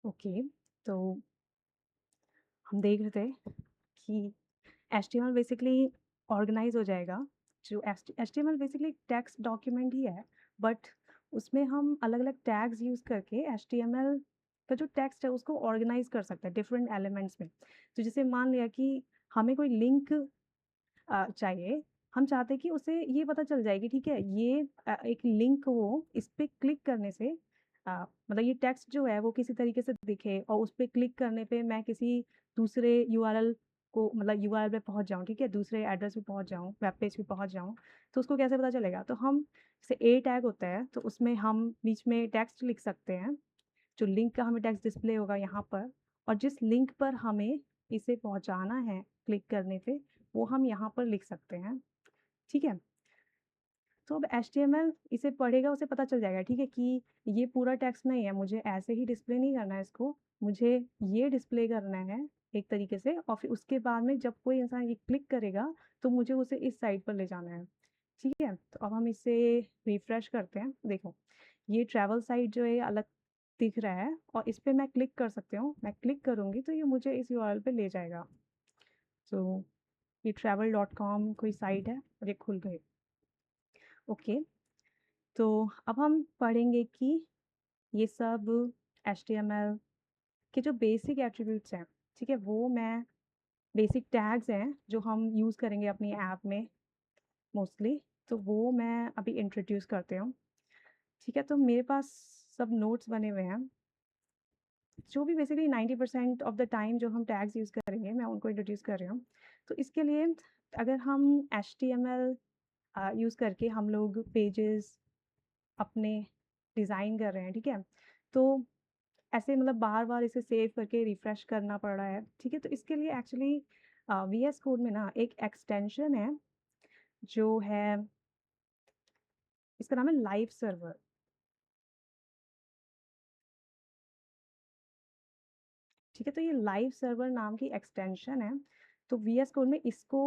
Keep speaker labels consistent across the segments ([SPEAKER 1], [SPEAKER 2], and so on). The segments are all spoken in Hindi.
[SPEAKER 1] ओके, तो हम देख रहे थे कि एचटीएमएल बेसिकली ऑर्गेनाइज़ हो जाएगा। जो एचटीएमएल बेसिकली टेक्स्ट डॉक्यूमेंट ही है, बट उसमें हम अलग-अलग टैग्स यूज़ करके एचटीएमएल का जो टेक्स्ट है उसको ऑर्गेनाइज़ कर सकते हैं डिफरेंट एलिमेंट्स में। तो जैसे मान लिया कि हमें कोई लिंक चाहिए, हम चाहते हैं कि उसे ये पता चल जाए कि ठीक है, ये एक लिंक हो, इस पे क्लिक करने से मतलब ये टेक्स्ट जो है वो किसी तरीके से दिखे और उस पे क्लिक करने पे मैं किसी दूसरे यूआरएल को मतलब यूआरएल पे पहुँच जाऊँ, ठीक है? दूसरे एड्रेस पे पहुँच जाऊँ, वेब पेज पे पहुँच जाऊँ, तो उसको कैसे पता चलेगा? तो हम जैसे ए टैग होता है, तो उसमें हम बीच में टेक्स्ट लिख सकते हैं, जो लिंक का हमें टेक्स्ट डिस्प्ले होगा यहाँ पर और जिस लिंक पर हमें इसे पहुँचाना है क्लिक करने पे, वो हम यहाँ पर लिख सकते हैं, ठीक है? तो अब एचटीएमएल इसे पढ़ेगा, उसे पता चल जाएगा, ठीक है, कि ये पूरा टेक्स्ट नहीं है, मुझे ऐसे ही डिस्प्ले नहीं करना है इसको, मुझे ये डिस्प्ले करना है एक तरीके से और फिर उसके बाद में जब कोई इंसान ये क्लिक करेगा, तो मुझे उसे इस साइट पर ले जाना है, ठीक है? तो अब हम इसे रिफ्रेश करते हैं, देखो, ये ट्रैवल साइट जो है अलग दिख रहा है और इस पे मैं क्लिक कर सकती हूँ, मैं क्लिक करूँगी तो ये मुझे इस यूआरएल पे ले जाएगा। तो ये travel.com कोई साइट है और ये खुल गई। ओके, तो अब हम पढ़ेंगे कि ये सब एचटीएमएल के जो बेसिक एट्रीब्यूट्स हैं, ठीक है? वो मैं बेसिक टैग्स हैं जो हम यूज़ करेंगे अपनी ऐप में मोस्टली, तो वो मैं अभी इंट्रोड्यूस करती हूँ, ठीक है? तो मेरे पास सब नोट्स बने हुए हैं, जो भी बेसिकली 90% ऑफ द टाइम जो हम टैग्स यूज़ करेंगे, मैं उनको इंट्रोड्यूस कर रही हूँ। तो इसके लिए अगर हम एचटीएमएल यूज़ करके हम लोग पेजेस अपने डिज़ाइन कर रहे हैं, ठीक है? तो ऐसे मतलब बार-बार इसे सेव करके रिफ्रेश करना पड़ रहा है, ठीक है? तो इसके लिए एक्चुअली वीएस कोड में ना एक एक्सटेंशन है, जो है इसका नाम है लाइव सर्वर, ठीक है? तो ये लाइव सर्वर नाम की एक्सटेंशन है, तो वीएस कोड में इसको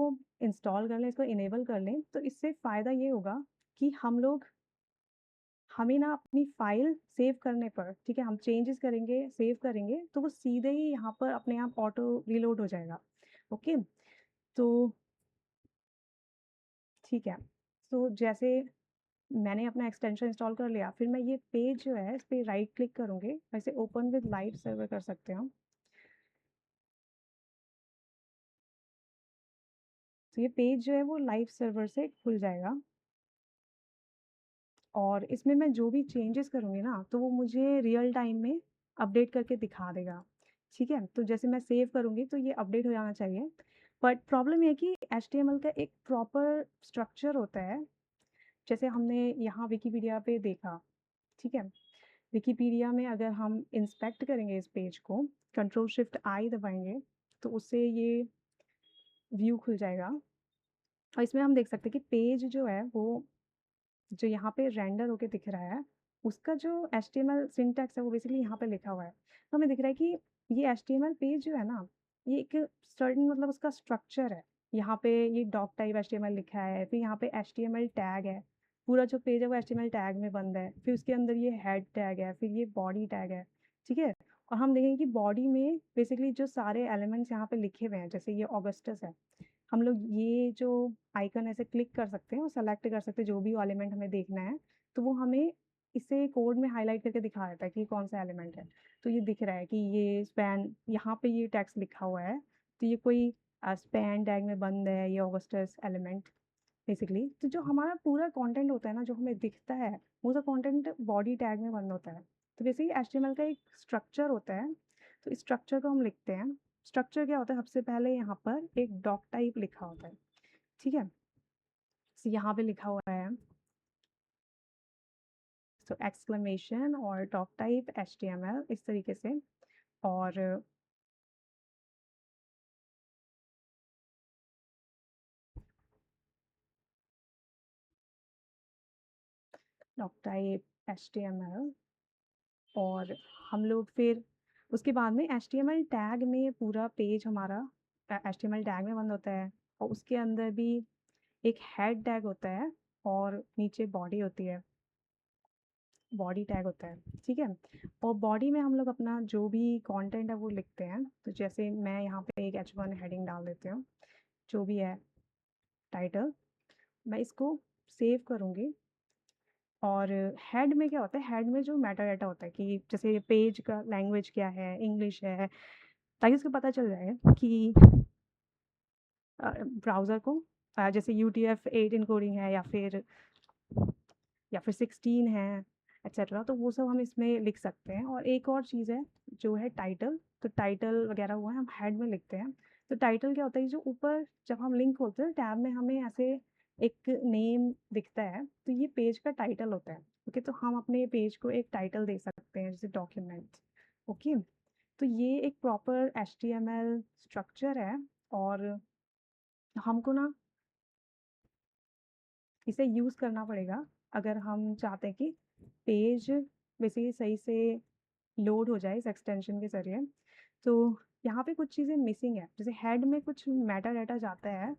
[SPEAKER 1] इंस्टॉल कर लें, इसको इनेबल कर लें, तो इससे फ़ायदा ये होगा कि हमें ना अपनी फ़ाइल सेव करने पर, ठीक है, हम चेंजेस करेंगे, सेव करेंगे, तो वो सीधे ही यहाँ पर अपने आप ऑटो रीलोड हो जाएगा। ओके? तो ठीक है। तो जैसे मैंने अपना एक्सटेंशन इंस्टॉल कर लिया, फिर मैं ये पेज जो है, इस पे राइट क्लिक करूँगी, वैसे ओपन विद लाइव सर्वर कर सकते हो। तो ये पेज जो है वो लाइव सर्वर से खुल जाएगा और इसमें मैं जो भी चेंजेस करूँगी ना, तो वो मुझे रियल टाइम में अपडेट करके दिखा देगा, ठीक है? तो जैसे मैं सेव करूँगी तो ये अपडेट हो जाना चाहिए। बट प्रॉब्लम ये है कि एचटीएमएल का एक प्रॉपर स्ट्रक्चर होता है, जैसे हमने यहाँ विकिपीडिया पे देखा, ठीक है? विकिपीडिया में अगर हम इंस्पेक्ट करेंगे इस पेज को, कंट्रोल शिफ्ट आई दबाएँगे, तो उससे ये व्यू खुल जाएगा और इसमें हम देख सकते हैं कि पेज जो है वो जो यहाँ पे रेंडर होके दिख रहा है, उसका जो एचटीएमएल सिंटैक्स है वो बेसिकली यहाँ पे लिखा हुआ है। तो हमें दिख रहा है कि ये एचटीएमएल पेज जो है ना, ये एक सर्टेन मतलब उसका स्ट्रक्चर है। यहाँ पे ये डॉक टाइप एचटीएमएल लिखा है, फिर यहाँ पे एचटीएमएल टैग है। पूरा जो पेज है वो एचटीएमएल टैग में बंद है। फिर उसके अंदर ये हेड टैग है, फिर ये बॉडी टैग है, ठीक है? और हम देखेंगे कि बॉडी में बेसिकली जो सारे एलिमेंट्स यहाँ पे लिखे हुए हैं, जैसे ये ऑगस्टस है। हम लोग ये जो आइकन ऐसे क्लिक कर सकते हैं और सेलेक्ट कर सकते हैं जो भी एलिमेंट हमें देखना है, तो वो हमें इसे कोड में हाइलाइट करके दिखा देता है कि कौन सा एलिमेंट है। तो ये दिख रहा है कि ये स्पैन यहाँ पे ये टेक्स्ट लिखा हुआ है, तो ये कोई स्पैन टैग में बंद है, ये ऑगस्टस एलिमेंट बेसिकली। तो जो हमारा पूरा कंटेंट होता है ना, जो हमें दिखता है, वो सब कंटेंट बॉडी टैग में बंद होता है। तो बेसिकली एचटीएमएल का एक स्ट्रक्चर होता है, तो इस स्ट्रक्चर को हम लिखते हैं। स्ट्रक्चर क्या होता है, सबसे पहले यहाँ पर एक डॉक टाइप लिखा होता है, ठीक है? तो यहाँ पे लिखा हुआ है, तो एक्सक्लेमेशन और डॉक टाइप एचटीएमएल इस तरीके से, और डॉक टाइप एचटीएमएल, और हम लोग फिर उसके बाद में एचटीएमएल टैग में पूरा पेज हमारा एचटीएमएल टैग में बंद होता है और उसके अंदर भी एक हेड टैग होता है और नीचे बॉडी होती है। बॉडी टैग होता है, ठीक है? और बॉडी में हम लोग अपना जो भी कंटेंट है वो लिखते हैं। तो जैसे मैं यहाँ पे एक H1 हेडिंग डाल देती हूँ, जो भी है टाइटल, मैं इसको सेव करूँगी। और हेड में क्या होता है, हेड में जो मेटा डेटा होता है कि जैसे पेज का लैंग्वेज क्या है, इंग्लिश है, ताकि उसको पता चल जाए कि ब्राउज़र को जैसे UTF-8 इनकोडिंग है या फिर 16 है एटसेट्रा, तो वो सब हम इसमें लिख सकते हैं। और एक और चीज़ है जो है टाइटल, तो टाइटल वगैरह हुआ है हम हेड में लिखते हैं। तो टाइटल क्या होता है, जो ऊपर जब हम लिंक खोलते हैं टैब में हमें ऐसे एक नेम दिखता है, तो ये पेज का टाइटल होता है। ओके, तो हम अपने पेज को एक टाइटल दे सकते हैं जैसे डॉक्यूमेंट। ओके, तो ये एक प्रॉपर HTML स्ट्रक्चर है। और हमको ना इसे यूज़ करना पड़ेगा अगर हम चाहते हैं कि पेज बेसिकली सही से लोड हो जाए इस एक्सटेंशन के ज़रिए। तो यहाँ पे कुछ चीज़ें मिसिंग है, जैसे हेड में कुछ मेटा डाटा जाता है,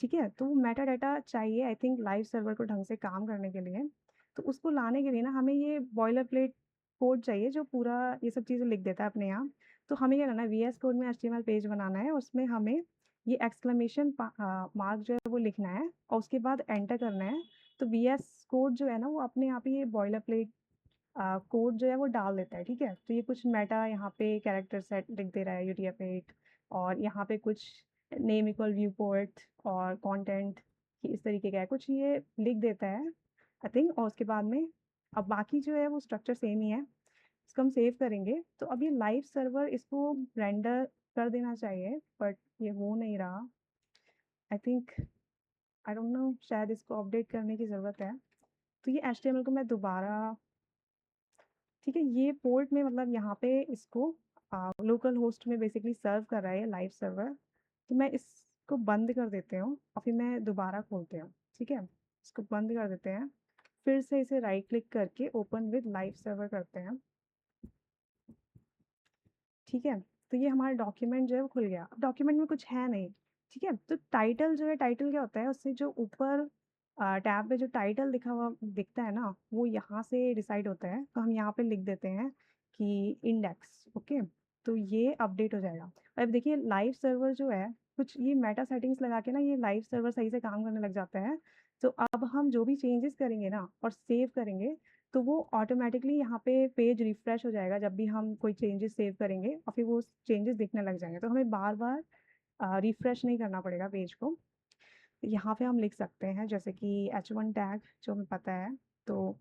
[SPEAKER 1] ठीक है? तो वो मेटा डाटा चाहिए आई थिंक लाइव सर्वर को ढंग से काम करने के लिए। तो उसको लाने के लिए ना हमें ये बॉयलर प्लेट कोड चाहिए जो पूरा ये सब चीज़ें लिख देता है अपने आप। तो हमें क्या करना है, VS कोड में HTML पेज बनाना है, उसमें हमें ये एक्सक्लेमेशन मार्क जो है वो लिखना है और उसके बाद एंटर करना है। तो VS कोड जो है ना वो अपने आप ही ये बॉयलर प्लेट कोड जो है वो डाल देता है, ठीक है? तो ये कुछ मेटा यहाँ पे कैरेक्टर सेट लिख दे रहा है UTF-8, और यहाँ पे कुछ नेम इक्वल व्यू पोर्ट और कंटेंट कि इस तरीके का है, कुछ ये लिख देता है आई थिंक। और उसके बाद में अब बाकी जो है वो स्ट्रक्चर सेम ही है। इसको हम सेव करेंगे, तो अब ये लाइव सर्वर इसको रेंडर कर देना चाहिए, बट ये हो नहीं रहा। I think, I don't no, शायद इसको अपडेट करने की ज़रूरत है। तो ये HTML को मैं दोबारा, ठीक है, ये पोर्ट में मतलब यहाँ पे इसको लोकल होस्ट में बेसिकली सर्व कर रहा है लाइव सर्वर। तो मैं इसको बंद कर देती हूँ और फिर मैं दोबारा खोलती हूँ, ठीक है? इसको बंद कर देते हैं, फिर से इसे राइट क्लिक करके ओपन विद लाइव सर्वर करते हैं, ठीक है? तो ये हमारा डॉक्यूमेंट जो है वो खुल गया। अब डॉक्यूमेंट में कुछ है नहीं, ठीक है? तो टाइटल जो है, टाइटल क्या होता है, उससे जो ऊपर टैब पे जो टाइटल लिखा हुआ दिखता है ना, वो यहाँ से डिसाइड होता है। तो हम यहाँ पे लिख देते हैं कि इंडेक्स, ओके? तो ये अपडेट हो जाएगा। अब देखिए लाइव सर्वर जो है, कुछ ये मेटा सेटिंग्स लगा के ना ये लाइव सर्वर सही से काम करने लग जाता है। तो अब हम जो भी चेंजेस करेंगे ना और सेव करेंगे, तो वो ऑटोमेटिकली यहाँ पे पेज रिफ्रेश हो जाएगा जब भी हम कोई चेंजेस सेव करेंगे, और फिर वो चेंजेस दिखने लग जाएंगे। तो हमें बार बार रिफ्रेश नहीं करना पड़ेगा पेज को। यहाँ पे हम लिख सकते हैं जैसे कि H1 टैग जो हमें पता है, तो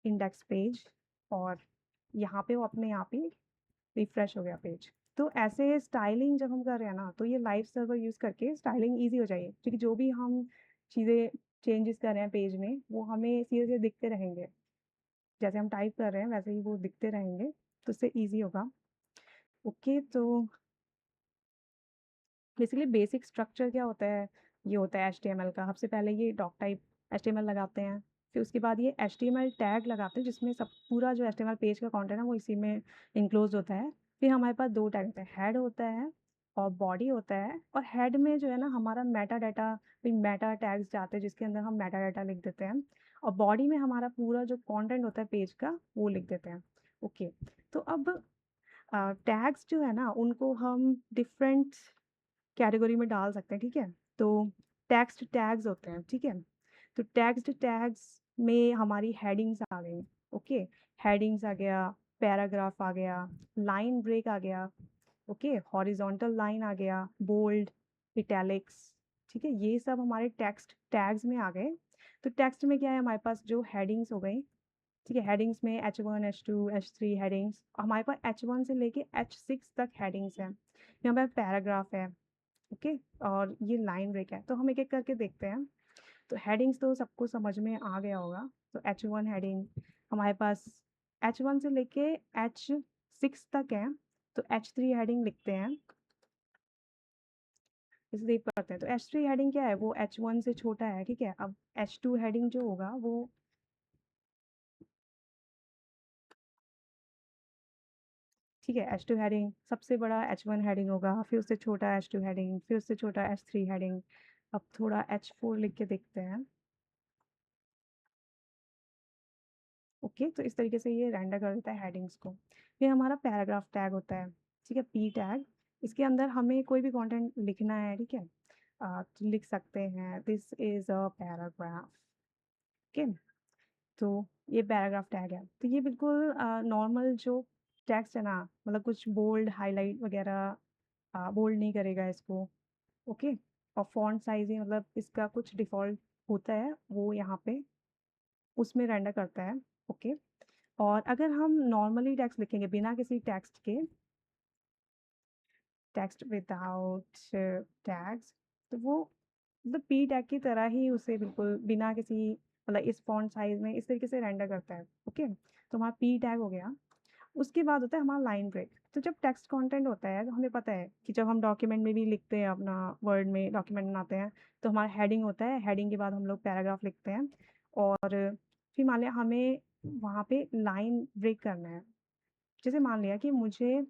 [SPEAKER 1] इंडेक्स पेज, और यहाँ पे वो अपने आप ही रिफ्रेश हो गया पेज। तो ऐसे स्टाइलिंग जब हम कर रहे हैं ना, तो ये लाइव सर्वर यूज़ करके स्टाइलिंग ईजी हो जाएगी, क्योंकि जो भी हम चीज़ें चेंजेस कर रहे हैं पेज में वो हमें सीधे सीधे दिखते रहेंगे। जैसे हम टाइप कर रहे हैं वैसे ही वो दिखते रहेंगे, तो उससे ईज़ी होगा। ओके, तो बेसिकली बेसिक स्ट्रक्चर क्या होता है, ये होता है HTML का। सबसे पहले ये डॉक टाइप HTML लगाते हैं, फिर उसके बाद ये HTML टैग लगाते हैं जिसमें सब पूरा जो HTML पेज का कंटेंट है वो इसी में इनक्लोज होता है। फिर हमारे पास 2 टैग होते हैं, हेड होता है और बॉडी होता है। और हेड में जो है ना हमारा मेटा डाटा, फिर मेटा टैग्स जाते हैं जिसके अंदर हम मेटा डाटा लिख देते हैं, और बॉडी में हमारा पूरा जो कंटेंट होता है पेज का वो लिख देते हैं। ओके, तो अब टैग्स जो है ना उनको हम डिफरेंट कैटेगरी में डाल सकते हैं, ठीक है? तो टेक्स्ट टैग्स होते हैं, ठीक है? तो टेक्स्ट टैग्स में हमारी हेडिंग्स आ गई, ओके? हेडिंग्स आ गया, पैराग्राफ आ गया, लाइन ब्रेक आ गया, ओके? हॉरिजॉन्टल लाइन आ गया, बोल्ड, इटैलिक्स, ठीक है? ये सब हमारे टेक्स्ट टैग्स में आ गए। तो टेक्स्ट में क्या है, हमारे पास जो हेडिंग्स हो गई, ठीक है? हेडिंग्स में H1, H2, H3 हेडिंग्स, हमारे पास H1 से लेके H6 तक हेडिंग्स हैं। यहाँ पे पैराग्राफ है, ओके? और ये लाइन ब्रेक है। तो हम एक-एक करके देखते हैं। तो हेडिंग्स तो सबको समझ में आ गया होगा। तो H1 हेडिंग हमारे पास H1 से लेके H6 तक है। तो H3 हेडिंग लिखते हैं। इसे देख पाते हैं। तो H3 हेडिंग क्या है, वो H1 से छोटा है, ठीक है? अब H2 हेडिंग जो होगा वो, ठीक है, H2 हेडिंग सबसे बड़ा H1 हेडिंग होगा, फिर उससे छोटा H2 हेडिंग, फिर उससे छोटा H3 हेडिंग। अब थोड़ा H4 लिख के देखते हैं। ओके, तो इस तरीके से ये रेंडर कर देता है हेडिंग्स को। फिर हमारा पैराग्राफ टैग होता है, ठीक है, पी टैग। इसके अंदर हमें कोई भी कंटेंट लिखना है, ठीक है, तो लिख सकते हैं this is a paragraph, okay. तो ये पैराग्राफ टैग है। तो ये बिल्कुल नॉर्मल जो टेक्स्ट है ना, मतलब कुछ बोल्ड, हाइलाइट वगैरह बोल्ड नहीं करेगा इसको, ओके। और फ़ॉन्ट साइज़ ही मतलब इसका कुछ डिफ़ॉल्ट होता है, वो यहाँ पे उसमें रेंडर करता है, ओके। और अगर हम नॉर्मली टेक्स्ट लिखेंगे बिना किसी टेक्स्ट के, टेक्स्ट विदाउट टैग्स, तो वो मतलब पी टैग की तरह ही उसे बिल्कुल बिना किसी मतलब इस फ़ॉन्ट साइज़ में इस तरीके से रेंडर करता है, ओके। तो हमारा पी टैग हो गया। उसके बाद होता है हमारा लाइन ब्रेक। तो जब टेक्स्ट कंटेंट होता है तो हमें पता है कि जब हम डॉक्यूमेंट में भी लिखते हैं, अपना वर्ड में डॉक्यूमेंट बनाते हैं, तो हमारा हेडिंग होता है, हेडिंग के बाद हम लोग पैराग्राफ लिखते हैं। और फिर मान लिया हमें वहाँ पे लाइन ब्रेक करना है। जैसे मान लिया कि मुझे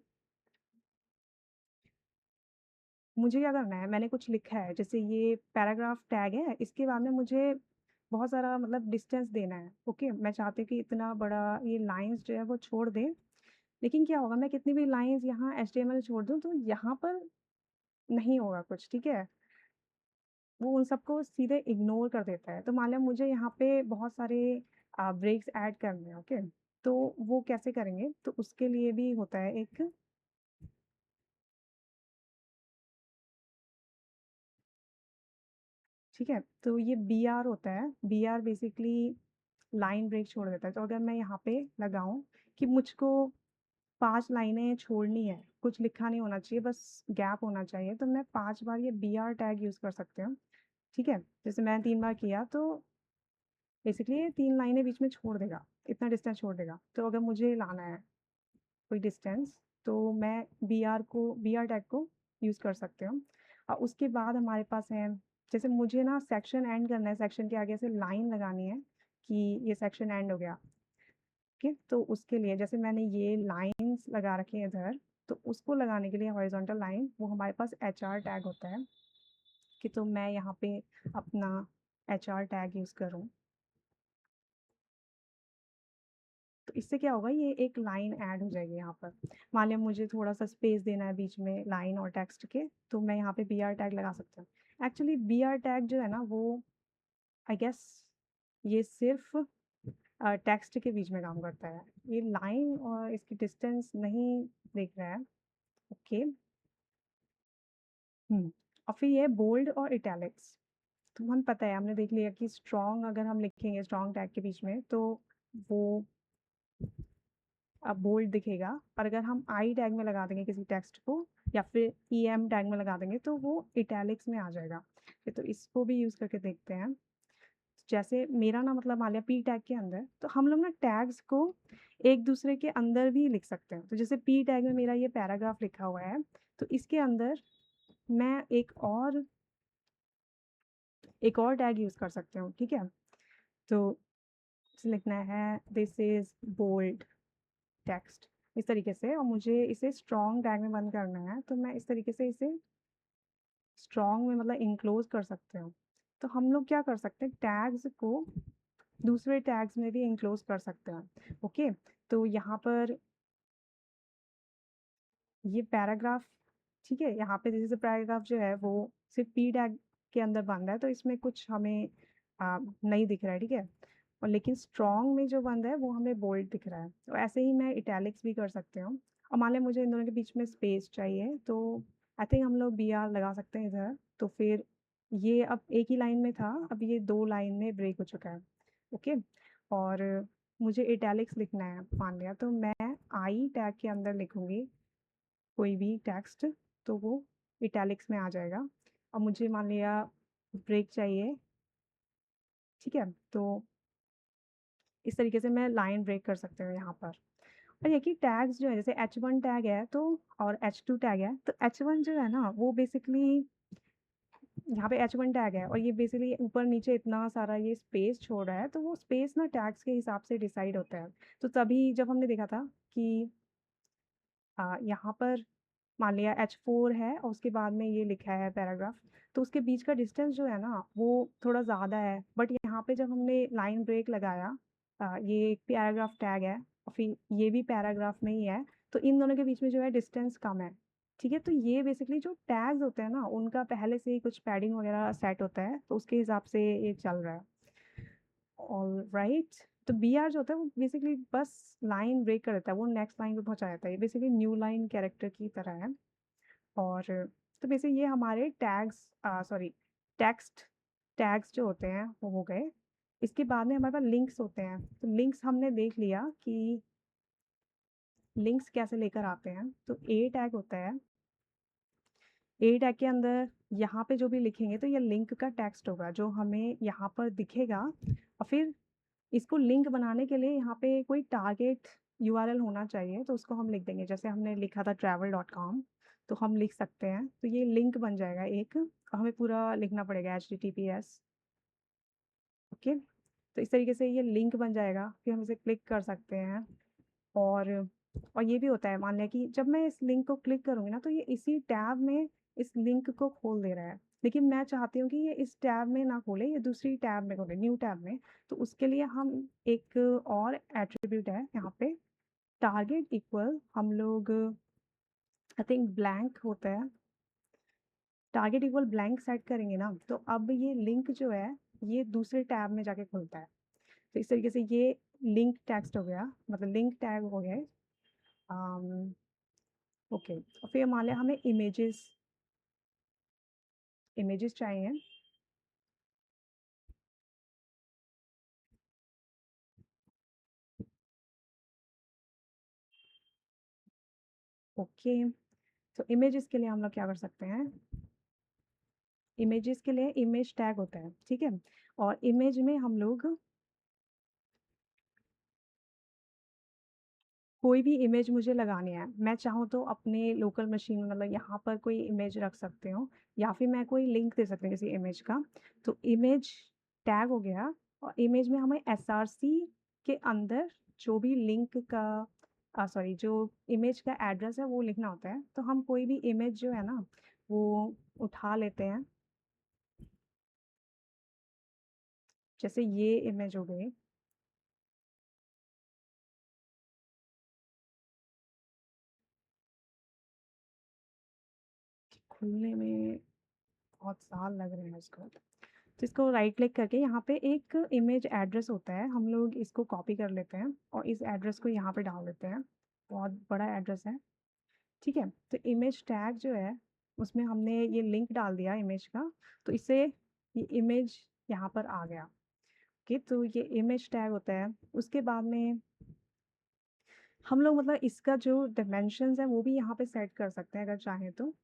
[SPEAKER 1] क्या करना है, मैंने कुछ लिखा है, जैसे ये पैराग्राफ टैग है, इसके बाद में मुझे बहुत सारा मतलब डिस्टेंस देना है, ओके। मैं चाहती हूँ कि इतना बड़ा ये लाइन्स जो है वो छोड़ दें। लेकिन क्या होगा, मैं कितनी भी लाइन्स यहाँ एचटीएमएल छोड़ दूँ तो यहाँ पर नहीं होगा कुछ, ठीक है? वो उन सबको सीधे इग्नोर कर देता है। तो मान लिया मुझे यहाँ पे बहुत सारे ब्रेक्स ऐड करने हैं, ओके? तो वो कैसे करेंगे? तो उसके लिए भी होता है एक, ठीक है? तो ये बीआर होता है, बीआर बेसिकली लाइन ब्रेक छोड़ देता है। तो अगर मैं यहाँ पे लगाऊँ कि मुझको 5 लाइनें छोड़नी है, कुछ लिखा नहीं होना चाहिए, बस गैप होना चाहिए, तो मैं 5 बार ये बीआर टैग यूज़ कर सकती हूँ, ठीक है? जैसे मैंने 3 बार किया तो बेसिकली ये 3 लाइनें बीच में छोड़ देगा, इतना डिस्टेंस छोड़ देगा। तो अगर मुझे लाना है कोई डिस्टेंस, तो मैं बीआर टैग को यूज़ कर सकती हूँ। और उसके बाद हमारे पास है, जैसे मुझे ना सेक्शन एंड करना है, सेक्शन के आगे से लाइन लगानी है कि ये सेक्शन एंड हो गया, ठीक है? तो उसके लिए जैसे मैंने ये लाइन्स लगा रखी हैं इधर, तो उसको लगाने के लिए हॉरिज़ॉन्टल लाइन वो हमारे पास एचआर टैग होता है, कि तो मैं यहाँ पे अपना एचआर टैग यूज़ करूँ। तो इससे क्या होगा, ये एक लाइन ऐड हो जाएगी यहाँ पर। मान लिया मुझे थोड़ा-सा स्पेस देना है बीच में लाइन और टेक्स्ट के, तो मैं यहाँ पे बीआर टैग लगा सकती हूँ। एक्चुअली बीआर टैग जो है ना वो आई गेस ये सिर्फ़ टेक्स्ट के बीच में काम करता है। ये लाइन और इसकी डिस्टेंस नहीं देख रहा है, ओके। और फिर ये है बोल्ड और इटैलिक्स। तो हमें पता है, हमने देख लिया कि स्ट्रॉन्ग अगर हम लिखेंगे स्ट्रॉन्ग टैग के बीच में तो वो बोल्ड दिखेगा, और अगर हम आई टैग में लगा देंगे किसी टेक्स्ट को या फिर ईएम टैग में लगा देंगे तो वो इटैलिक्स में आ जाएगा। तो इसको भी यूज़ करके देखते हैं। जैसे मेरा ना मतलब मान लिया पी टैग के अंदर, तो हम लोग ना टैग्स को एक दूसरे के अंदर भी लिख सकते हैं। तो जैसे पी टैग में मेरा ये पैराग्राफ लिखा हुआ है, तो इसके अंदर मैं एक और टैग यूज़ कर सकती हूँ, ठीक है? तो लिखना है दिस इज़ बोल्ड टेक्स्ट, इस तरीके से, और मुझे इसे स्ट्रॉन्ग टैग में बंद करना है, तो मैं इस तरीके से इसे स्ट्रॉन्ग में मतलब इनक्लोज़ कर सकते हो। तो हम लोग क्या कर सकते हैं, टैग्स को दूसरे टैग्स में भी इनक्लोज़ कर सकते हैं, ओके। तो यहाँ पर ये पैराग्राफ, ठीक है, यहाँ पे जैसे पैराग्राफ जो है वो सिर्फ़ पी टैग के अंदर बंद है, तो इसमें कुछ हमें नहीं दिख रहा है, ठीक है? और लेकिन स्ट्रॉन्ग में जो बंद है वो हमें बोल्ड दिख रहा है। तो ऐसे ही मैं इटैलिक्स भी कर सकती हूँ। और मान लें मुझे इन दोनों के बीच में स्पेस चाहिए, तो आई थिंक हम लोग बीआर लगा सकते हैं इधर। तो फिर ये अब एक ही लाइन में था, अब ये 2 लाइन में ब्रेक हो चुका है, ओके। और मुझे इटैलिक्स लिखना है मान लिया, तो मैं आई टैग के अंदर लिखूँगी कोई भी टेक्स्ट, तो वो इटैलिक्स में आ जाएगा। और मुझे मान लिया ब्रेक चाहिए, ठीक है? तो इस तरीके से मैं लाइन ब्रेक कर सकती हूँ यहाँ पर। और ये कि टैग्स जो है, जैसे H1 टैग है तो और H2 टैग है, तो H1 जो है ना वो बेसिकली यहाँ पे H1 टैग है और ये बेसिकली ऊपर-नीचे इतना सारा ये स्पेस छोड़ रहा है, तो वो स्पेस ना टैग्स के हिसाब से डिसाइड होता है। तो तभी जब हमने देखा था कि यहाँ पर मान लिया H4 है और उसके बाद में ये लिखा है पैराग्राफ, तो उसके बीच का डिस्टेंस जो है ना वो थोड़ा ज़्यादा है। बट यहाँ पे जब हमने लाइन ब्रेक लगाया, ये एक पैराग्राफ टैग है और फिर ये भी पैराग्राफ में ही है, तो इन दोनों के बीच में जो है डिस्टेंस कम है, ठीक है। तो ये बेसिकली जो टैग्स होते हैं ना, उनका पहले से ही कुछ पैडिंग वगैरह सेट होता है, तो उसके हिसाब से ये चल रहा है। ऑलराइट, तो बी आर जो होता है वो बेसिकली बस लाइन ब्रेक कर देता है, वो नेक्स्ट लाइन पे पहुंचा जाता है, ये बेसिकली न्यू लाइन कैरेक्टर की तरह है। और तो बेसिकली ये हमारे टैग्स, सॉरी, टेक्स्ट टैग्स जो होते हैं वो हो गए। इसके बाद में हमारे पास लिंक्स होते हैं, तो लिंक्स हमने देख लिया कि लिंक्स कैसे लेकर आते हैं। तो ए टैग होता है, ए टैग के अंदर यहाँ पे जो भी लिखेंगे तो ये लिंक का टेक्स्ट होगा जो हमें यहाँ पर दिखेगा, और फिर इसको लिंक बनाने के लिए यहाँ पे कोई टारगेट यूआरएल होना चाहिए, तो उसको हम लिख देंगे। जैसे हमने लिखा था travel.com, तो हम लिख सकते हैं, तो ये लिंक बन जाएगा एक, और हमें पूरा लिखना पड़ेगा HTTPS। ओके, तो इस तरीके से ये लिंक बन जाएगा, फिर हम इसे क्लिक कर सकते हैं। और ये भी होता है, मान लिया कि जब मैं इस लिंक को क्लिक करूँगी ना, तो ये इसी टैब में इस लिंक को खोल दे रहा है, लेकिन मैं चाहती हूँ कि ये इस टैब में ना खोले, ये दूसरी टैब में खोले, न्यू टैब में। तो उसके लिए हम एक और एट्रीब्यूट है यहाँ पे, टारगेट इक्वल हम लोग आई थिंक ब्लैंक होता है, टारगेट इक्वल ब्लैंक सेट करेंगे ना, तो अब ये लिंक जो है ये दूसरे टैब में जाके खुलता है। तो इस तरीके से ये लिंक टेक्स्ट हो गया, मतलब लिंक टैग हो गए। ओके, और फिर मान लिया हमें इमेजेस इमेजेस चाहिए। ओके, तो इमेजेस के लिए हम लोग क्या कर सकते हैं, इमेजेस के लिए इमेज टैग होता है, ठीक है। और इमेज में हम लोग कोई भी इमेज मुझे लगानी है, मैं चाहूँ तो अपने लोकल मशीन में, मतलब यहाँ पर कोई इमेज रख सकती हूँ, या फिर मैं कोई लिंक दे सकती हूँ किसी इमेज का। तो इमेज टैग हो गया, और इमेज में हमें एसआरसी के अंदर जो भी लिंक का सॉरी जो इमेज का एड्रेस है वो लिखना होता है। तो हम कोई भी इमेज जो है ना वो उठा लेते हैं, जैसे ये इमेज हो गई। खुलने में बहुत साल लग रहे हैं इसको। तो इसको राइट क्लिक करके यहाँ पे एक इमेज एड्रेस होता है, हम लोग इसको कॉपी कर लेते हैं और इस एड्रेस को यहाँ पे डाल देते हैं। बहुत बड़ा एड्रेस है, ठीक है। तो इमेज टैग जो है उसमें हमने ये लिंक डाल दिया इमेज का, तो इससे ये इमेज यहाँ पर आ गया। ओके, तो ये इमेज टैग होता है। उसके बाद में हम लोग मतलब इसका जो डायमेंशंस है वो भी यहाँ पे सेट कर सकते हैं अगर चाहें तो।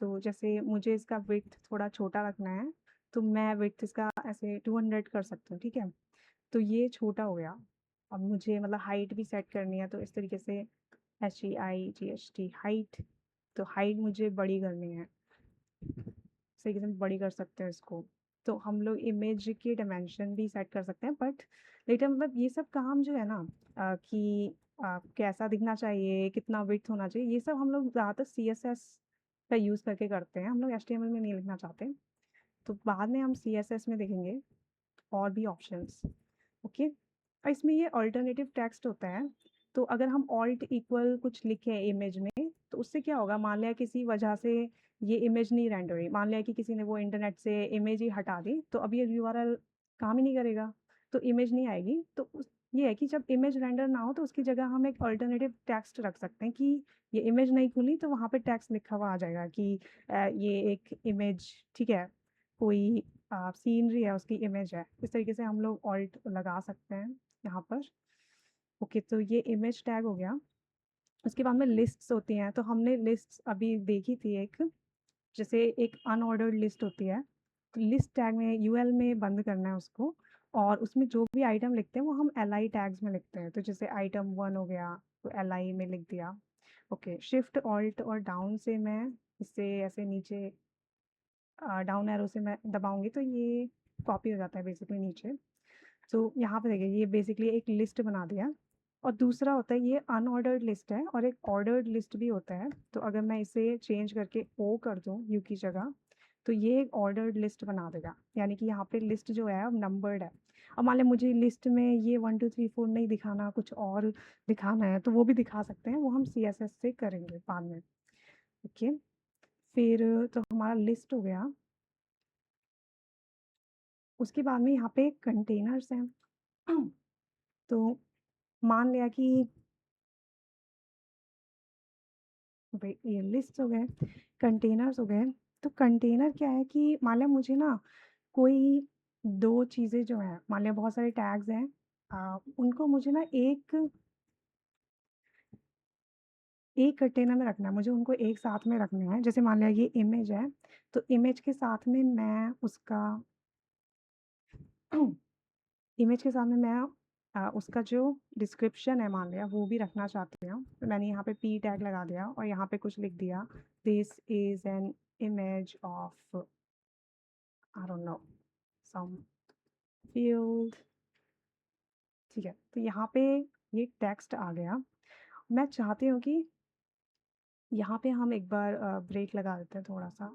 [SPEAKER 1] तो जैसे मुझे इसका विड्थ थोड़ा छोटा रखना है, तो मैं विड्थ इसका ऐसे 200 कर सकती हूँ, ठीक है। तो ये छोटा हो गया। अब मुझे मतलब हाइट भी सेट करनी है, तो इस तरीके से HEIGHT हाइट, तो हाइट मुझे बड़ी करनी है, इस तरीके से हम बड़ी कर सकते हैं इसको। तो हम लोग इमेज के डायमेंशन भी सेट कर सकते हैं, बट लेटर मतलब ये सब काम जो है ना कि कैसा दिखना चाहिए, कितना विड्थ होना चाहिए, ये सब हम लोग ज़्यादातर CSS का यूज़ करके करते हैं, हम लोग HTML में नहीं लिखना चाहते। तो बाद में हम CSS में देखेंगे और भी ऑप्शंस। ओके, और इसमें ये अल्टरनेटिव टेक्स्ट होता है। तो अगर हम ऑल्ट इक्वल कुछ लिखें इमेज में, तो उससे क्या होगा, मान लिया किसी वजह से ये इमेज नहीं रेंडर हुई, मान लिया कि किसी ने वो इंटरनेट से इमेज ही हटा दी, तो अब ये यूआरएल काम ही नहीं करेगा, तो इमेज नहीं आएगी। तो ये है कि जब इमेज रेंडर ना हो तो उसकी जगह हम एक अल्टरनेटिव टेक्स्ट रख सकते हैं कि ये इमेज नहीं खुली, तो वहाँ पे टेक्स्ट लिखा हुआ आ जाएगा कि ये एक इमेज, ठीक है, कोई सीनरी है उसकी इमेज है। इस तरीके से हम लोग ऑल्ट लगा सकते हैं यहाँ पर। ओके, तो ये इमेज टैग हो गया। उसके बाद में लिस्ट्स होती हैं, तो हमने लिस्ट्स अभी देखी थी एक, जैसे एक अनऑर्डर्ड लिस्ट होती है, तो लिस्ट टैग में यूएल में बंद करना है उसको, और उसमें जो भी आइटम लिखते हैं वो हम एल टैग्स में लिखते हैं। तो जैसे आइटम 1 हो गया तो एल में लिख दिया। ओके, शिफ्ट ऑल्ट और डाउन से मैं इसे ऐसे नीचे डाउन एरो से मैं दबाऊंगी तो ये कॉपी हो जाता है बेसिकली नीचे। तो यहाँ पे देखिए ये बेसिकली एक लिस्ट बना दिया। और दूसरा होता है ये अनऑर्डर्ड लिस्ट है, और एक ऑर्डर्ड लिस्ट भी होता है। तो अगर मैं इसे चेंज करके ओ कर दूँ यू की जगह, तो ये एक ऑर्डर्ड लिस्ट बना देगा, यानी कि यहाँ पे लिस्ट जो है अब नंबर्ड है। अब मान लें मुझे लिस्ट में ये 1 2 3 4 नहीं दिखाना, कुछ और दिखाना है, तो वो भी दिखा सकते हैं, वो हम सीएसएस से करेंगे बाद में। ओके, फिर तो हमारा लिस्ट हो गया। उसके बाद में यहाँ पे कंटेनर्स हैं। तो मान लिया कि भई ये लिस्ट हो गए, कंटेनर्स हो गए। तो कंटेनर क्या है कि मान लिया मुझे ना कोई 2 चीज़ें जो हैं, मान लिया बहुत सारे टैग्स हैं, उनको मुझे ना एक कंटेनर में रखना है, मुझे उनको एक साथ में रखना है। जैसे मान लिया ये इमेज है, तो इमेज के साथ में मैं उसका इमेज के साथ में मैं उसका जो डिस्क्रिप्शन है मान लिया वो भी रखना चाहती हूँ। तो मैंने यहाँ पे पी टैग लगा दिया और यहाँ पे कुछ लिख दिया, this is an image of I don't know some field. ठीक है, तो यहाँ पे ये टेक्स्ट आ गया। मैं चाहती हूँ कि यहाँ पे हम एक बार ब्रेक लगा देते हैं थोड़ा-सा,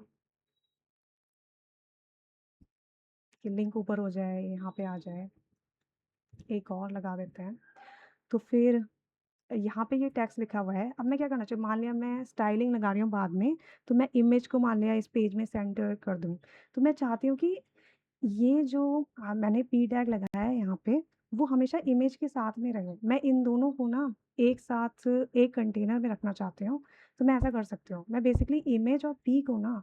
[SPEAKER 1] कि लिंक ऊपर हो जाए, यहाँ पे आ जाए। एक और लगा देते हैं। तो फिर यहाँ पे ये टेक्स्ट लिखा हुआ है। अब मैं क्या करना चाहिए, मान लिया मैं स्टाइलिंग लगा रही हूँ बाद में, तो मैं इमेज को मान लिया इस पेज में सेंटर कर दूँ। तो मैं चाहती हूँ कि ये जो मैंने पी टैग लगाया है यहाँ पे, वो हमेशा इमेज के साथ में रहे। मैं इन दोनों को ना एक साथ एक कंटेनर में रखना चाहती हूँ, तो मैं ऐसा कर सकती हूँ। मैं बेसिकली इमेज और पी को ना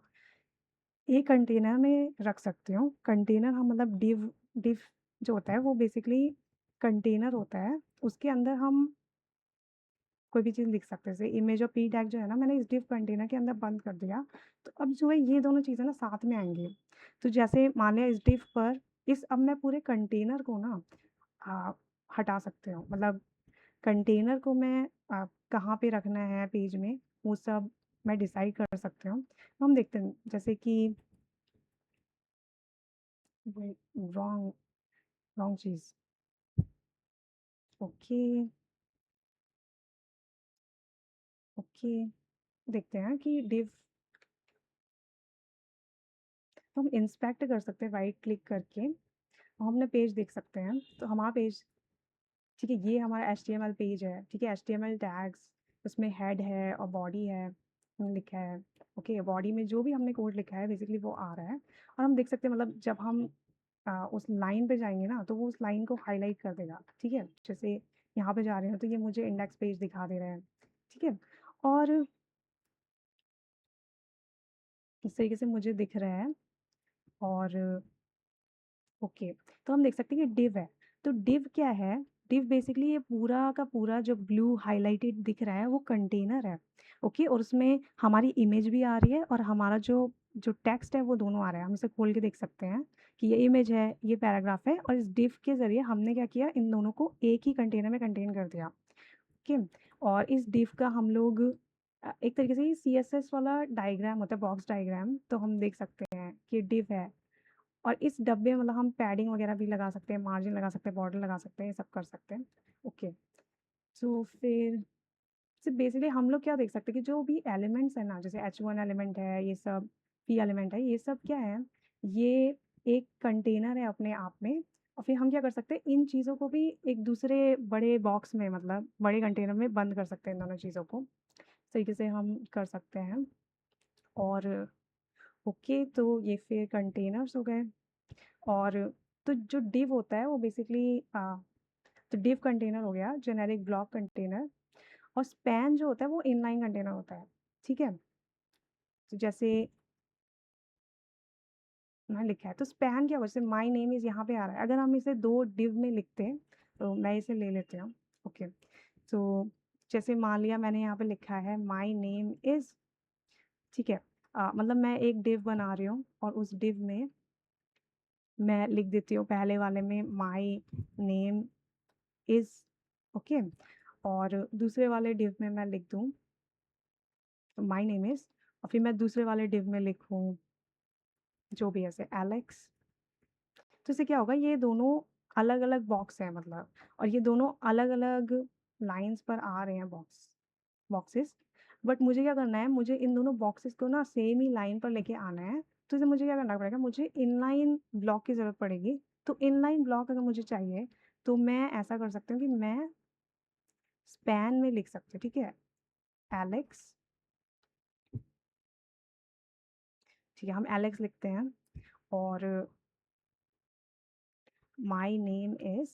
[SPEAKER 1] एक कंटेनर में रख सकती हूँ। कंटेनर हम मतलब डिव डिव जो होता है वो बेसिकली कंटेनर होता है। उसके अंदर हम कोई भी चीज़ लिख सकते हैं। जैसे इमेज और पी टैग जो है ना मैंने इस डिव कंटेनर के अंदर बंद कर दिया। तो अब जो है ये दोनों चीज़ें ना साथ में आएँगी। तो जैसे मान लिया इस डिव पर इस अब मैं पूरे कंटेनर को ना अ, हटा सकती हूँ। मतलब कंटेनर को मैं कहाँ पे रखना है पेज में वो सब मैं डिसाइड कर सकती हूँ। तो हम देखते हैं जैसे कि वही रॉन्ग रॉन्ग चीज़। Okay, okay. देखते हैं कि डिव तो हम इंस्पेक्ट कर सकते हैं राइट क्लिक करके। हम अपना पेज देख सकते हैं। तो हमारा पेज ठीक है, ये हमारा एचटीएमएल पेज है, ठीक है, एचटीएमएल टैग्स, उसमें हेड है और बॉडी है, लिखा है। ओके, बॉडी में जो भी हमने कोड लिखा है बेसिकली वो आ रहा है और हम देख सकते हैं मतलब जब हम उस लाइन पे जाएँगे ना, तो वो उस लाइन को हाइलाइट कर देगा, ठीक है? जैसे यहाँ पे जा रहे हैं, तो ये मुझे इंडेक्स पेज दिखा दे रहा है, ठीक है? और इस तरीके से मुझे दिख रहा है और ओके, तो हम देख सकते हैं कि डिव है। तो डिव क्या है? डिव बेसिकली ये पूरा का पूरा जो ब्लू हाइलाइटेड दिख रहा है वो कंटेनर है। ओके, और उसमें हमारी इमेज भी आ रही है और हमारा जो जो टेक्स्ट है वो दोनों आ रहा है। हम इसे खोल के देख सकते हैं कि ये इमेज है, ये पैराग्राफ है और इस डिव के ज़रिए हमने क्या किया इन दोनों को एक ही कंटेनर में कंटेन कर दिया। ओके, और इस डिव का हम लोग एक तरीके से ये सीएसएस वाला डायग्राम होता है, बॉक्स डायग्राम, तो हम देख सकते हैं कि डिव है। और इस डब्बे में मतलब हम पैडिंग वगैरह भी लगा सकते हैं, मार्जिन लगा सकते हैं, बॉर्डर लगा सकते हैं, ये सब कर सकते हैं। ओके, तो फिर बेसिकली हम लोग क्या देख सकते हैं कि जो भी एलिमेंट्स हैं ना, जैसे H1 एलिमेंट है, ये सब P एलिमेंट है, ये सब क्या है, ये एक कंटेनर है अपने आप में और फिर हम क्या कर सकते हैं, इन चीज़ों को भी एक दूसरे बड़े बॉक्स में मतलब बड़े कंटेनर में बंद कर सकते हैं इन दोनों चीज़ों को। इस तरीके से हम कर सकते हैं और ओके, तो ये फिर कंटेनर्स हो गए। और तो जो डिव होता है वो बेसिकली तो डिव कंटेनर हो गया, जेनेरिक ब्लॉक कंटेनर। और स्पैन जो होता है वो इनलाइन कंटेनर होता है, ठीक है? तो जैसे यहाँ लिखा है तो स्पैन क्या होगा, जैसे माय नेम इज़ यहाँ पे आ रहा है, अगर हम इसे 2 डिव में लिखते हैं, तो मैं इसे ले लेती हूँ। ओके, तो जैसे मान लिया मैंने यहाँ पे लिखा है माय नेम इज़, ठीक है? मतलब मैं एक डिव बना रही हूँ और उस डिव में मैं लिख देती हूँ पहले वाले में माय नेम इज़, ओके, और दूसरे वाले डिव में मैं लिख दूँ माय नेम इज़ और फिर मैं दूसरे वाले डिव में लिखूँ जो भी है ऐसे एलेक्स। तो इससे क्या होगा, ये दोनों अलग-अलग बॉक्स हैं मतलब और ये दोनों अलग-अलग लाइन्स पर आ रहे हैं बॉक्सेस। बट मुझे क्या करना है, मुझे इन दोनों बॉक्सेस को ना सेम ही लाइन पर लेके आना है। तो इसे मुझे क्या करना पड़ेगा, मुझे इनलाइन ब्लॉक की ज़रूरत पड़ेगी तो इनलाइन ब्लॉक अगर मुझे चाहिए, तो मैं ऐसा कर सकती हूँ कि मैं स्पैन में लिख सकती हूँ, ठीक है? एलेक्स, ठीक है, हम एलेक्स लिखते हैं और माय नेम इज़,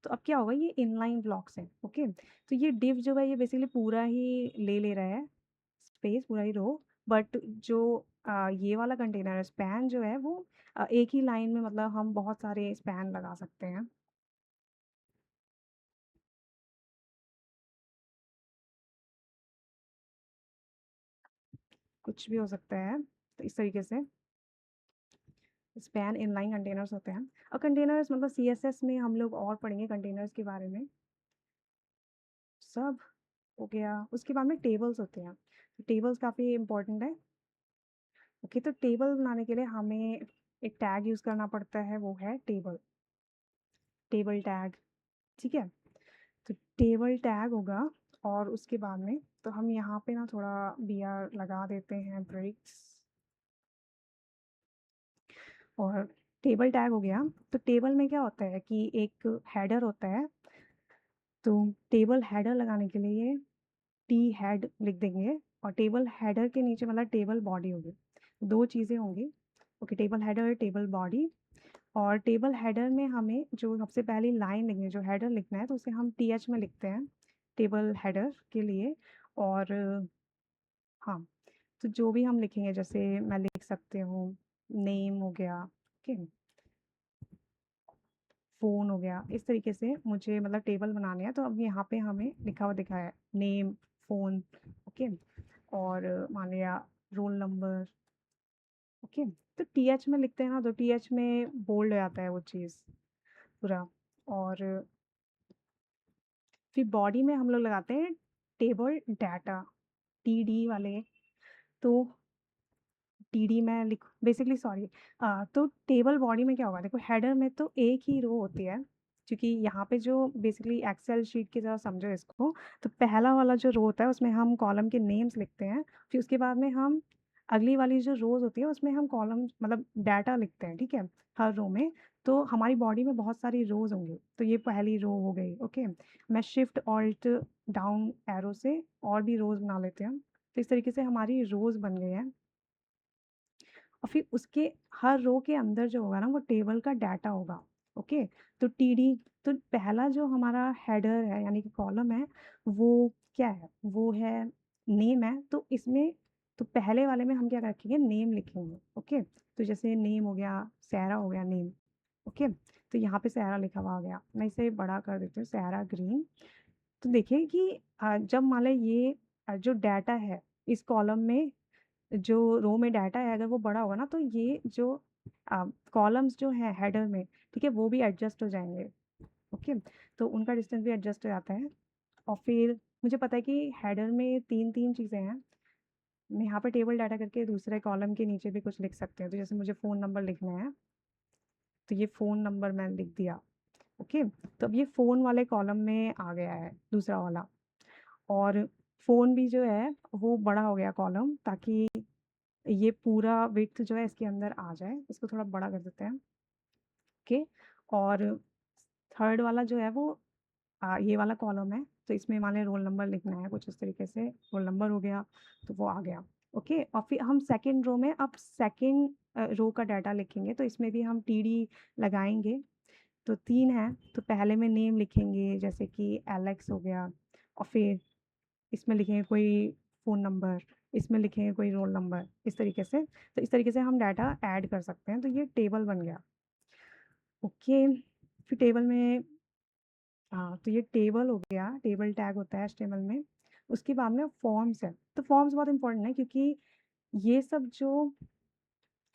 [SPEAKER 1] तो अब क्या होगा, ये इनलाइन ब्लॉक्स हैं, ओके? तो ये डिव जो है ये बेसिकली पूरा ही ले रहा है स्पेस, पूरा ही रो, बट जो ये वाला कंटेनर है स्पैन जो है वो एक ही लाइन में, मतलब हम बहुत सारे स्पैन लगा सकते हैं। कुछ भी हो सकता है, तो इस तरीके से स्पैन इनलाइन कंटेनर्स होते हैं। और कंटेनर्स मतलब सीएसएस में हम लोग और पढ़ेंगे कंटेनर्स के बारे में। सब हो गया, उसके बाद में टेबल्स होते हैं। टेबल्स काफ़ी इम्पोर्टेंट है। ओके, तो टेबल बनाने के लिए हमें एक टैग यूज़ करना पड़ता है, वो है टेबल, टेबल टैग, ठीक है? तो टेबल टैग होगा और उसके बाद में तो हम यहाँ पे ना थोड़ा बीआर लगा देते हैं, ब्रेक्स, और टेबल टैग हो गया। तो टेबल में क्या होता है कि एक हेडर होता है, तो टेबल हेडर लगाने के लिए टी हेड लिख देंगे, और टेबल हेडर के नीचे मतलब टेबल बॉडी होगी, दो चीज़ें होंगी। ओके, टेबल हेडर और टेबल बॉडी। और टेबल हेडर में हमें जो सबसे पहली लाइन लिखनी है, जो हेडर लिखना है, तो उसे हम टीएच में लिखते हैं टेबल हेडर के लिए। और हाँ, तो जो भी हम लिखेंगे, जैसे मैं लिख सकती हूँ नेम हो गया, ओके, फ़ोन हो गया, इस तरीके से मुझे मतलब टेबल बनाने हैं। तो अब यहाँ पे हमें लिखा हुआ दिखा है नेम, फ़ोन, ओके, और मान लिया रोल नंबर, ओके। तो टीएच में लिखते हैं ना, तो टीएच में बोल्ड हो जाता है वो चीज़ पूरा। और फिर बॉडी में हम लोग लगाते हैं टेबल डाटा, टीडी वाले। तो टीडी में लिख बेसिकली, सॉरी, तो टेबल बॉडी में क्या होगा, देखो हेडर में तो एक ही रो होती है, क्योंकि यहाँ पे जो बेसिकली एक्सेल शीट की तरह समझो इसको। तो पहला वाला जो रो होता है उसमें हम कॉलम के नेम्स लिखते हैं, फिर उसके बाद में हम अगली वाली जो रोज़ होती है उसमें हम कॉलम मतलब डाटा लिखते हैं, ठीक है, हर रो में। तो हमारी बॉडी में बहुत सारी रोज़ होंगी, तो ये पहली रो हो गई, ओके। मैं शिफ्ट ऑल्ट डाउन एरो से और भी रोज़ बना लेते हैं, तो इस तरीके से हमारी रोज़ बन गई हैं। और फिर उसके हर रो के अंदर जो होगा ना, वो टेबल का डाटा होगा, ओके। तो टीडी, तो पहला जो हमारा हेडर है यानी कि कॉलम है, वो क्या है, वो है नेम है। तो इसमें तो पहले वाले में हम क्या रखेंगे, नेम लिखेंगे, ओके। तो जैसे नेम हो गया, सहरा हो गया नेम, ओके। तो यहाँ पे सहरा लिखा हुआ आ गया, मैं इसे बड़ा कर देती हूँ, सहरा ग्रीन। तो देखिए कि जब मान लें ये जो डाटा है इस कॉलम में, जो रो में डाटा है अगर वो बड़ा होगा ना, तो ये जो कॉलम्स जो हैं हेडर में, ठीक है, वो भी एडजस्ट हो जाएँगे, ओके। तो उनका डिस्टेंस भी एडजस्ट हो जाता है। और फिर मुझे पता है कि हेडर में 3-3 चीज़ें हैं। मैं यहाँ पे टेबल डाटा करके दूसरे कॉलम के नीचे भी कुछ लिख सकती हूँ। तो जैसे मुझे फ़ोन नंबर लिखना है, तो ये फ़ोन नंबर मैंने लिख दिया, ओके। तो अब ये फ़ोन वाले कॉलम में आ गया है दूसरा वाला। और फ़ोन भी जो है वो बड़ा हो गया कॉलम, ताकि ये पूरा विड्थ जो है इसके अंदर आ जाए। इसको थोड़ा बड़ा कर देते हैं, ओके। और थर्ड वाला जो है वो ये वाला कॉलम है, तो इसमें मान लें रोल नंबर लिखना है कुछ इस तरीके से, रोल नंबर हो गया, तो वो आ गया, ओके। और फिर हम सेकंड रो में अब सेकंड रो का डाटा लिखेंगे, तो इसमें भी हम टीडी लगाएँगे। तो 3 है, तो पहले में नेम लिखेंगे जैसे कि एलेक्स हो गया, और फिर इसमें लिखेंगे कोई फ़ोन नंबर, इसमें लिखेंगे कोई रोल नंबर, इस तरीके से। तो इस तरीके से हम डाटा ऐड कर सकते हैं, तो ये टेबल बन गया, ओके। फिर टेबल में हाँ, तो ये टेबल हो गया, टेबल टैग होता है एचटीएमएल में। उसके बाद में फॉर्म्स है, तो फॉर्म्स बहुत इम्पोर्टेंट है, क्योंकि ये सब जो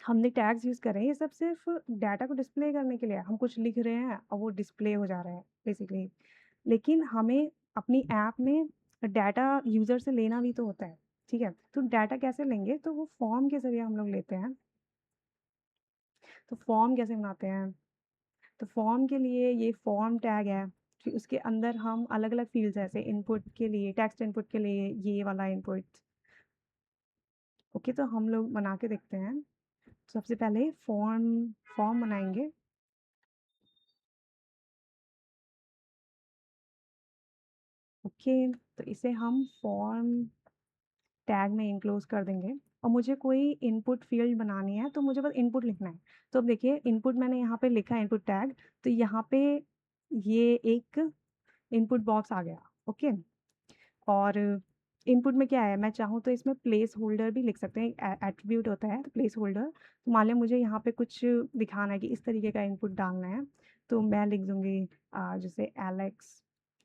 [SPEAKER 1] हमने टैग्स यूज़ कर रहे हैं, ये सब सिर्फ़ डाटा को डिस्प्ले करने के लिए है। हम कुछ लिख रहे हैं और वो डिस्प्ले हो जा रहा है बेसिकली। लेकिन हमें अपनी ऐप में डाटा यूज़र से लेना भी तो होता है, ठीक है? तो डाटा कैसे लेंगे? तो वो फॉर्म के ज़रिए हम लोग लेते हैं। तो फॉर्म कैसे बनाते हैं? तो फॉर्म के लिए ये फॉर्म टैग है, फिर उसके अंदर हम अलग-अलग फ़ील्ड्स हैं, जैसे इनपुट के लिए, टेक्स्ट इनपुट के लिए ये वाला इनपुट, ओके। तो हम लोग बना के देखते हैं। सबसे पहले फॉर्म फॉर्म बनाएँगे, ओके, तो इसे हम फॉर्म टैग में एनक्लोज़ कर देंगे और मुझे कोई इनपुट फ़ील्ड बनानी है, तो मुझे बस इनपुट लिखना है। तो अब देखिए इनपुट मैंने यहाँ पे लिखा है इनपुट टैग, तो यहाँ पे ये एक इनपुट बॉक्स आ गया, ओके। और इनपुट में क्या है, मैं चाहूँ तो इसमें प्लेस होल्डर भी लिख सकते हैं, एट्रीब्यूट होता है प्लेस होल्डर। तो मान लें मुझे यहाँ पे कुछ दिखाना है कि इस तरीके का इनपुट डालना है, तो मैं लिख दूँगी जैसे एलेक्स,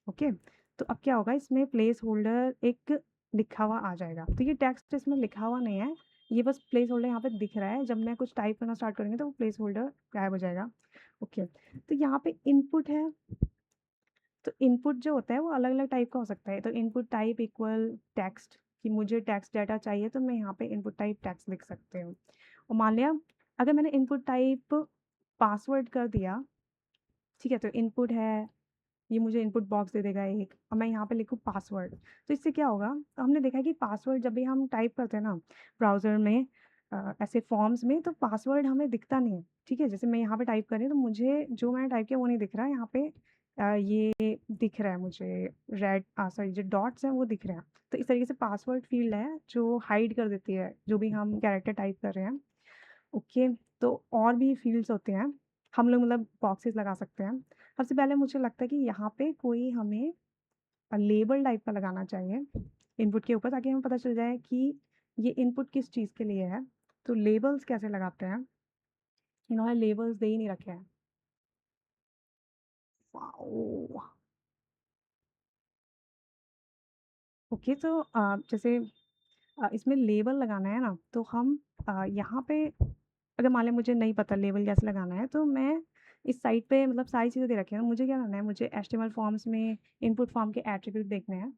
[SPEAKER 1] ओके। तो अब क्या होगा, इसमें प्लेस होल्डर एक लिखा हुआ आ जाएगा। तो ये टेक्स्ट इसमें लिखा हुआ नहीं है, ये बस प्लेस होल्डर यहाँ पे दिख रहा है। जब मैं कुछ टाइप करना स्टार्ट करेंगे तो वो प्लेस होल्डर गायब हो जाएगा, ओके। तो यहाँ पे इनपुट है, तो इनपुट जो होता है वो अलग-अलग टाइप का हो सकता है। तो इनपुट टाइप इक्वल टेक्स्ट, कि मुझे टेक्स्ट डाटा चाहिए तो मैं यहाँ पे इनपुट टाइप टेक्स्ट लिख सकती हूँ। और मान लिया अगर मैंने इनपुट टाइप पासवर्ड कर दिया, ठीक है? तो इनपुट है, ये मुझे इनपुट बॉक्स दे देगा एक, और मैं यहाँ पे लिखूँ पासवर्ड। तो इससे क्या होगा, तो हमने देखा है कि पासवर्ड जब भी हम टाइप करते हैं ना ब्राउज़र में, ऐसे फॉर्म्स में, तो पासवर्ड हमें दिखता नहीं है, ठीक है? जैसे मैं यहाँ पे टाइप कर रही हूँ तो मुझे जो मैंने टाइप किया वो नहीं दिख रहा है, यहाँ पे ये दिख रहा है मुझे रेड, सॉरी जो डॉट्स हैं वो दिख रहे हैं। तो इस तरीके से पासवर्ड फ़ील्ड है जो हाइड कर देती है जो भी हम कैरेक्टर टाइप कर रहे हैं, ओके। तो और भी फ़ील्ड्स होते हैं, हम लोग मतलब बॉक्सेस लगा सकते हैं। सबसे पहले मुझे लगता है कि यहाँ पे कोई हमें लेबल टाइप का लगाना चाहिए इनपुट के ऊपर, ताकि हमें पता चल जाए कि ये इनपुट किस चीज़ के लिए है। तो लेबल्स कैसे लगाते हैं? इन्होंने लेबल्स दे ही नहीं रखे हैं। वाओ! ओके, तो जैसे इसमें लेबल लगाना है ना, तो हम यहाँ पे अगर मान लें मुझे नहीं पता लेबल कैसे लगाना है, तो मैं इस साइट पे मतलब सारी चीज़ें दे रखी हैं। मुझे क्या करना है, मुझे एचटीएमएल फॉर्म्स में इनपुट फॉर्म के एट्रिब्यूट देखने हैं।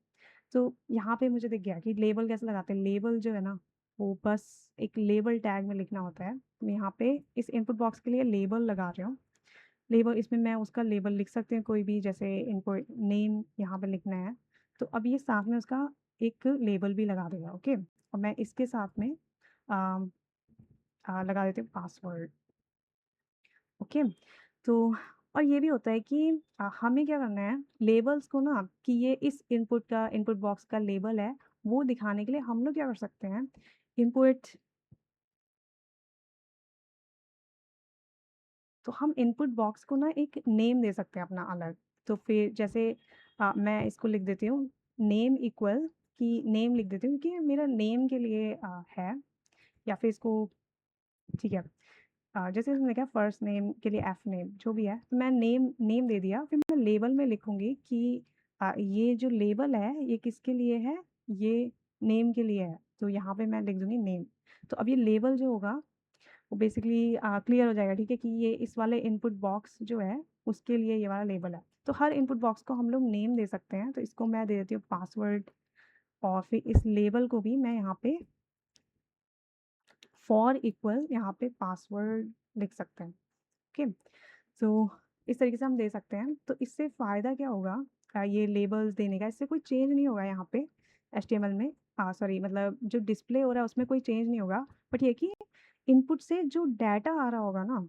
[SPEAKER 1] तो यहाँ पे मुझे दिख गया कि लेबल कैसे लगाते हैं। लेबल जो है ना, वो बस एक लेबल टैग में लिखना होता है। मैं यहाँ पे इस इनपुट बॉक्स के लिए लेबल लगा रही हूँ। लेबल इसमें मैं उसका लेबल लिख सकती हूँ कोई भी, जैसे इनको नेम यहाँ पे लिखना है। तो अब ये साथ में उसका एक लेबल भी लगा देगा, ओके। और मैं इसके साथ में अ लगा देती हूँ पासवर्ड, ओके। तो और ये भी होता है कि हमें क्या करना है, लेबल्स को ना, कि ये इस इनपुट बॉक्स का लेबल है, वो दिखाने के लिए हम लोग क्या कर सकते हैं, इनपुट तो हम इनपुट बॉक्स को ना एक नेम दे सकते हैं अपना अलग। तो फिर जैसे मैं इसको लिख देती हूँ नेम इक्वल, कि नेम लिख देती हूँ कि मेरा नेम के लिए है, या फिर इसको, ठीक है। जैसे इसमें लिखा है फर्स्ट नेम के लिए एफ नेम जो भी है, तो मैं नेम नेम दे दिया, फिर मैं लेबल में लिखूँगी कि ये जो लेबल है ये किसके लिए है, ये नेम के लिए है, तो यहाँ पे मैं लिख दूँगी नेम। तो अब ये लेबल जो होगा वो बेसिकली क्लियर हो जाएगा, ठीक है, कि ये इस वाले इनपुट बॉक्स जो है उसके लिए ये वाला लेबल है। तो हर इनपुट बॉक्स को हम लोग नेम दे सकते हैं, तो इसको मैं दे देती हूँ पासवर्ड, और फिर इस लेबल को भी मैं यहाँ पे फॉर इक्वल यहाँ पे पासवर्ड लिख सकते हैं, ओके। तो इस तरीके से हम दे सकते हैं। तो इससे फ़ायदा क्या होगा, ये लेबल्स देने का, इससे कोई चेंज नहीं होगा यहाँ पे एचटीएमएल में, सॉरी मतलब जो डिस्प्ले हो रहा है उसमें कोई चेंज नहीं होगा। बट ये कि इनपुट से जो डाटा आ रहा होगा ना,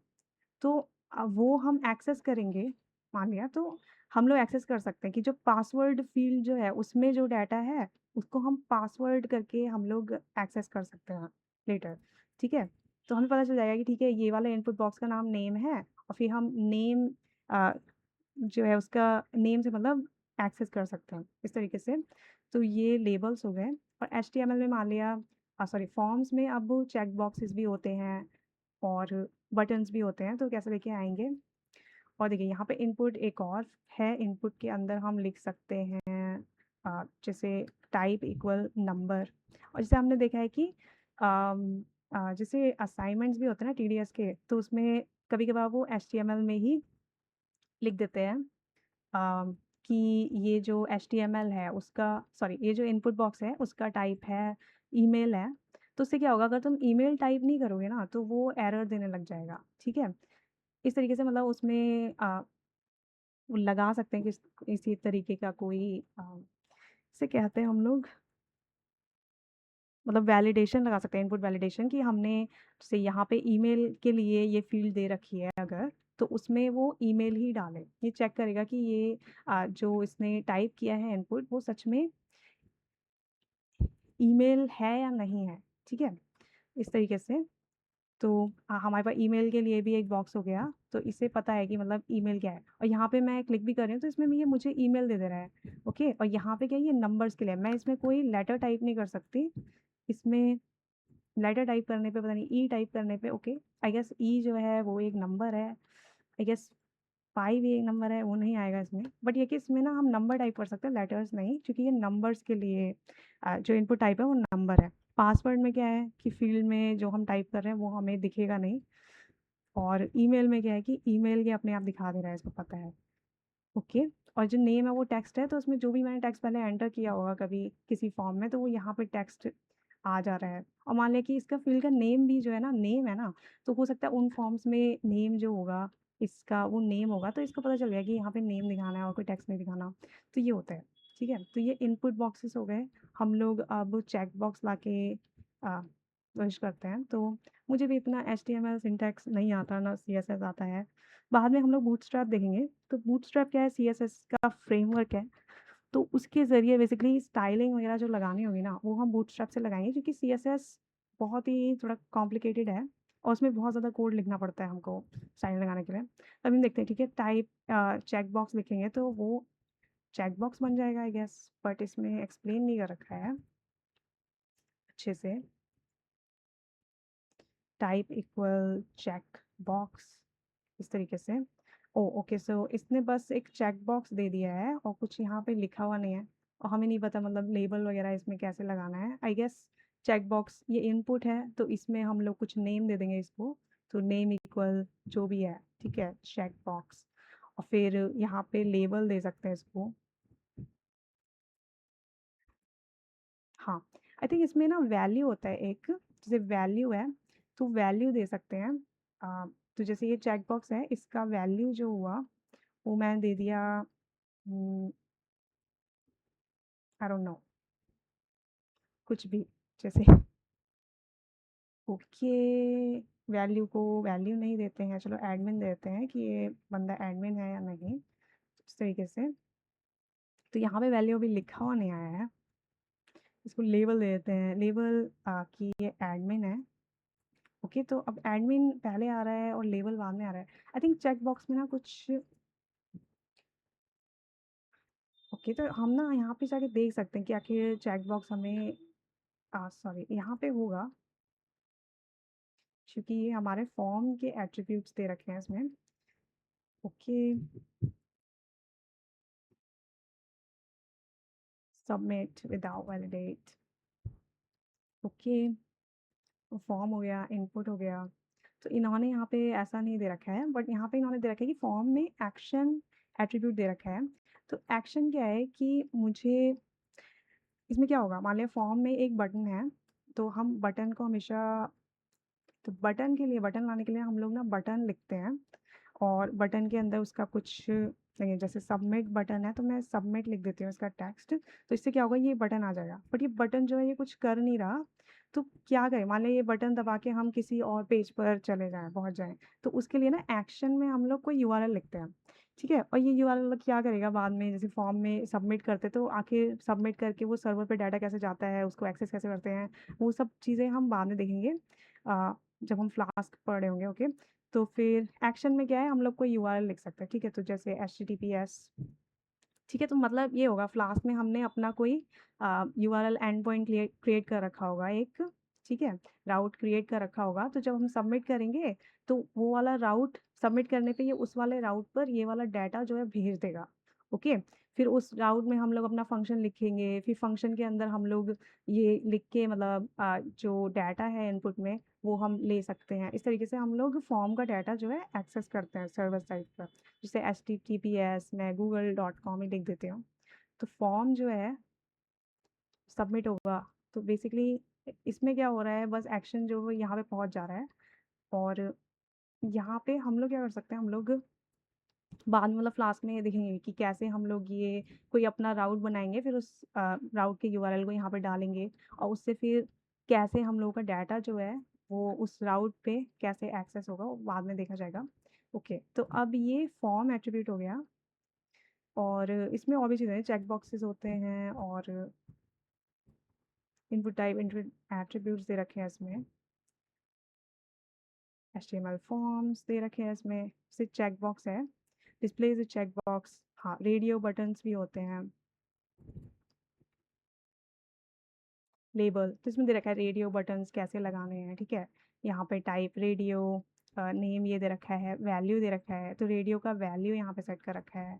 [SPEAKER 1] तो वो हम एक्सेस करेंगे, मान लिया तो हम लोग एक्सेस कर सकते हैं कि जो पासवर्ड फ़ील्ड जो है उसमें जो डाटा है, उसको हम पासवर्ड करके हम लोग एक्सेस कर सकते हैं लेटर, ठीक है? तो हमें पता चल जाएगा कि ठीक है ये वाला इनपुट बॉक्स का नाम नेम है, और फिर हम नेम अ, जो है उसका नेम से मतलब एक्सेस कर सकते हैं इस तरीके से। तो ये लेबल्स हो गए। और एचटीएमएल में मान लिया सॉरी फॉर्म्स में अब चेक बॉक्सेस भी होते हैं और बटन्स भी होते हैं, तो कैसे लेके आएँगे। और देखिए यहाँ पे इनपुट एक और है, इनपुट के अंदर हम लिख सकते हैं जैसे टाइप इक्वल नंबर। और जैसे हमने देखा है कि जैसे असाइनमेंट्स भी होते हैं ना टीडीएस के, तो उसमें कभी-कभार वो एचटीएमएल में ही लिख देते हैं कि ये जो एचटीएमएल है उसका, सॉरी ये जो इनपुट बॉक्स है उसका टाइप है ईमेल है। तो उससे क्या होगा, अगर तुम ईमेल टाइप नहीं करोगे ना तो वो एरर देने लग जाएगा, ठीक है? इस तरीके से मतलब उसमें वो लगा सकते हैं कि इसी तरीके का कोई इसे कहते हैं हम लोग मतलब वैलिडेशन लगा सकते हैं, इनपुट वैलिडेशन, कि हमने जैसे यहाँ पे ईमेल के लिए ये फ़ील्ड दे रखी है अगर, तो उसमें वो ईमेल ही डाले। ये चेक करेगा कि ये जो इसने टाइप किया है इनपुट वो सच में ईमेल है या नहीं है, ठीक है? इस तरीके से। तो हमारे पास ईमेल के लिए भी एक बॉक्स हो गया, तो इससे पता है कि मतलब ईमेल क्या है। और यहाँ पे मैं क्लिक भी कर रही हूँ तो इसमें ये मुझे ईमेल दे दे रहा है, ओके। और यहाँ पे क्या है, ये नंबर्स के लिए है, मैं इसमें कोई लेटर टाइप नहीं कर सकती। इसमें लेटर टाइप करने पे पता नहीं ई टाइप करने पे ओके, आई गेस ई जो है वो एक नंबर है, आई गेस 5 एक नंबर है, वो नहीं आएगा इसमें। बट ये कि इसमें ना हम नंबर टाइप कर सकते हैं, लेटर्स नहीं, क्योंकि ये नंबर्स के लिए जो इनपुट टाइप है वो नंबर है। पासवर्ड में क्या है कि फील्ड में जो हम टाइप कर रहे हैं वो हमें दिखेगा नहीं। और ईमेल में क्या है कि ईमेल ये अपने आप दिखा दे रहा है, इसको पता है, ओके। और जो नेम है वो टेक्स्ट है, तो उसमें जो भी मैंने टेक्स्ट पहले एंटर किया होगा कभी किसी फॉर्म में, तो वो यहाँ पे टेक्स्ट आ जा रहा है। और मान लिया कि इसका फील्ड का नेम भी जो है ना, नेम है ना, तो हो सकता है उन फॉर्म्स में नेम जो होगा इसका वो नेम होगा, तो इसको पता चल गया कि यहाँ पे नेम दिखाना है और कोई टेक्स्ट नहीं दिखाना। तो ये होता है, ठीक है। तो ये इनपुट बॉक्सेस हो गए। हम लोग अब चेक बॉक्स लाके सर्च करते हैं। तो मुझे भी इतना HTML सिंटैक्स नहीं आता, ना CSS आता है। बाद में हम लोग बूटस्ट्रैप देखेंगे। तो बूटस्ट्रैप क्या है, CSS का फ्रेमवर्क है। तो उसके ज़रिए बेसिकली स्टाइलिंग वगैरह जो लगानी होगी ना, वो हम बूटस्ट्रैप से लगाएँगे, क्योंकि CSS बहुत ही थोड़ा कॉम्प्लिकेटेड है और उसमें बहुत ज़्यादा कोड लिखना पड़ता है हमको स्टाइल लगाने के लिए। अभी हम देखते हैं, ठीक है, टाइप चेक बॉक्स लिखेंगे तो वो चेक बॉक्स बन जाएगा आई गेस, बट इसमें एक्सप्लेन नहीं कर रखा है अच्छे से। टाइप इक्वल चेक बॉक्स, इस तरीके से। ओह! ओके, सो इसने बस एक चेक बॉक्स दे दिया है और कुछ यहाँ पे लिखा हुआ नहीं है और हमें नहीं पता मतलब लेबल वगैरह इसमें कैसे लगाना है। आई गेस चेक बॉक्स ये इनपुट है, तो इसमें हम लोग कुछ नेम दे देंगे इसको। तो नेम इक्वल जो भी है, ठीक है, चेक बॉक्स। और फिर यहाँ पे लेबल दे सकते हैं इसको। हाँ, आई थिंक इसमें ना वैल्यू होता है एक, जैसे वैल्यू है, तो वैल्यू दे सकते हैं। तो जैसे ये चेक बॉक्स है, इसका वैल्यू जो हुआ, वो मैंने दे दिया आई डोंट नो, कुछ भी, जैसे ओके, वैल्यू को वैल्यू नहीं देते हैं, चलो एडमिन देते हैं कि ये बंदा एडमिन है या नहीं, इस तरीके से। तो यहाँ पे वैल्यू अभी लिखा हुआ नहीं आया है, इसको लेबल दे देते हैं, लेबल कि ये एडमिन है। ओके, तो अब एडमिन पहले आ रहा है और लेबल बाद में आ रहा है। आई थिंक चेक बॉक्स में ना कुछ, ओके, तो हम ना यहाँ पे जाके देख सकते हैं कि आखिर चेक बॉक्स हमें सॉरी यहाँ पे होगा, क्योंकि ये हमारे फॉर्म के एट्रीब्यूट्स दे रखे हैं इसमें, okay. Submit without validate, okay. Form हो गया, इनपुट हो गया। तो इन्होंने यहाँ पे ऐसा नहीं दे रखा है, बट यहाँ पे इन्होंने दे रखा है कि फॉर्म में एक्शन एट्रीब्यूट दे रखा है। तो एक्शन क्या है कि मुझे इसमें क्या होगा, मान लिया फॉर्म में एक बटन है, तो हम बटन को हमेशा, तो बटन के लिए, बटन लाने के लिए हम लोग ना बटन लिखते हैं और बटन के अंदर उसका कुछ नहीं, जैसे सबमिट बटन है तो मैं सबमिट लिख देती हूँ इसका टेक्स्ट, तो इससे क्या होगा, ये बटन आ जाएगा। बट ये बटन जो है ये कुछ कर नहीं रहा, तो क्या करें, मान लिया ये बटन दबा के हम किसी और पेज पर चले जाएँ, पहुँच जाएँ, तो उसके लिए ना एक्शन में हम लोग कोई यूआरएल लिखते हैं, ठीक है। और ये यूआरएल क्या करेगा बाद में, जैसे फॉर्म में सबमिट करते तो आखिर सबमिट करके वो सर्वर पे डाटा कैसे जाता है, उसको एक्सेस कैसे करते हैं, वो सब चीज़ें हम बाद में देखेंगे जब हम फ्लास्क पढ़ रहे होंगे, ओके। तो फिर एक्शन में क्या है, हम लोग कोई यूआरएल लिख सकते हैं, ठीक है। तो जैसे HTTPS, ठीक है, तो मतलब ये होगा फ्लास्क में हमने अपना कोई यूआरएल एंड पॉइंट क्रिएट कर रखा होगा एक, ठीक है, राउट क्रिएट कर रखा होगा। तो जब हम सबमिट करेंगे तो वो वाला राउट सबमिट करने पे ये उस वाले राउट पर ये वाला डाटा जो है भेज देगा, ओके। फिर उस राउट में हम लोग अपना फंक्शन लिखेंगे, फिर फंक्शन के अंदर हम लोग ये लिख के मतलब जो डाटा है इनपुट में वो हम ले सकते हैं। इस तरीके से हम लोग फॉर्म का डाटा जो है एक्सेस करते हैं सर्वर साइड पर। जैसे HTTPS मैं google.com ही लिख देती हूँ। तो फॉर्म जो है सबमिट होगा, तो बेसिकली इसमें क्या हो रहा है, बस एक्शन जो है यहाँ पे पहुँच जा रहा है। और यहाँ पे हम लोग क्या कर सकते हैं, हम लोग बाद में मतलब फ्लास्क में ये देखेंगे कि कैसे हम लोग ये कोई अपना राउट बनाएँगे, फिर उस राउट के यूआरएल को यहाँ पे डालेंगे और उससे फिर कैसे हम लोगों का डाटा जो है वो उस राउट पे कैसे एक्सेस होगा वो बाद में देखा जाएगा। ओके, तो अब ये फॉर्म एट्रीब्यूट हो गया और इसमें और भी चीज़ें हैं, चेक बॉक्सेस होते हैं और इनपुट टाइप, इनपुट एट्रीब्यूट्स दे रखे हैं इसमें, एचटीएमएल फॉर्म्स दे रखे हैं इसमें, सिर्फ चेक बॉक्स है, डिस्प्ले इज चेक बॉक्स, हाँ रेडियो बटन्स भी होते हैं, लेबल तो इसमें दे रखा है रेडियो बटन्स कैसे लगाने हैं, ठीक है। यहाँ पे टाइप रेडियो, नेम ये दे रखा है, वैल्यू दे रखा है, तो रेडियो का वैल्यू यहाँ पे सेट कर रखा है।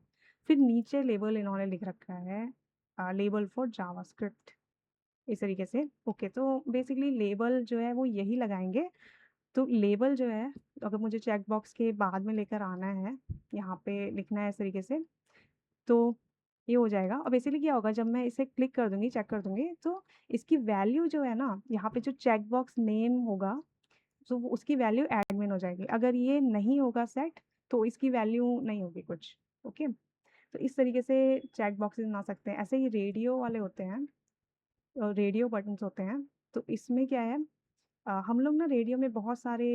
[SPEAKER 1] फिर नीचे लेबल इन्होंने लिख रखा है, लेबल फॉर जावास्क्रिप्ट, इस तरीके से। ओके, तो बेसिकली लेबल जो है वो यही लगाएंगे। तो लेबल जो है, अगर मुझे चेक बॉक्स के बाद में लेकर आना है, यहाँ पे लिखना है इस तरीके से, तो ये हो जाएगा। और बेसिकली क्या होगा, जब मैं इसे क्लिक कर दूँगी, चेक कर दूँगी, तो इसकी वैल्यू जो है ना, यहाँ पे जो चेक बॉक्स नेम होगा, तो वो उसकी वैल्यू एडमिन हो जाएगी। अगर ये नहीं होगा सेट, तो इसकी वैल्यू नहीं होगी कुछ। ओके, तो इस तरीके से चेक बॉक्सेस बना सकते हैं। ऐसे ही रेडियो वाले होते हैं, रेडियो बटन्स होते हैं। तो इसमें क्या है, हम लोग ना रेडियो में बहुत सारे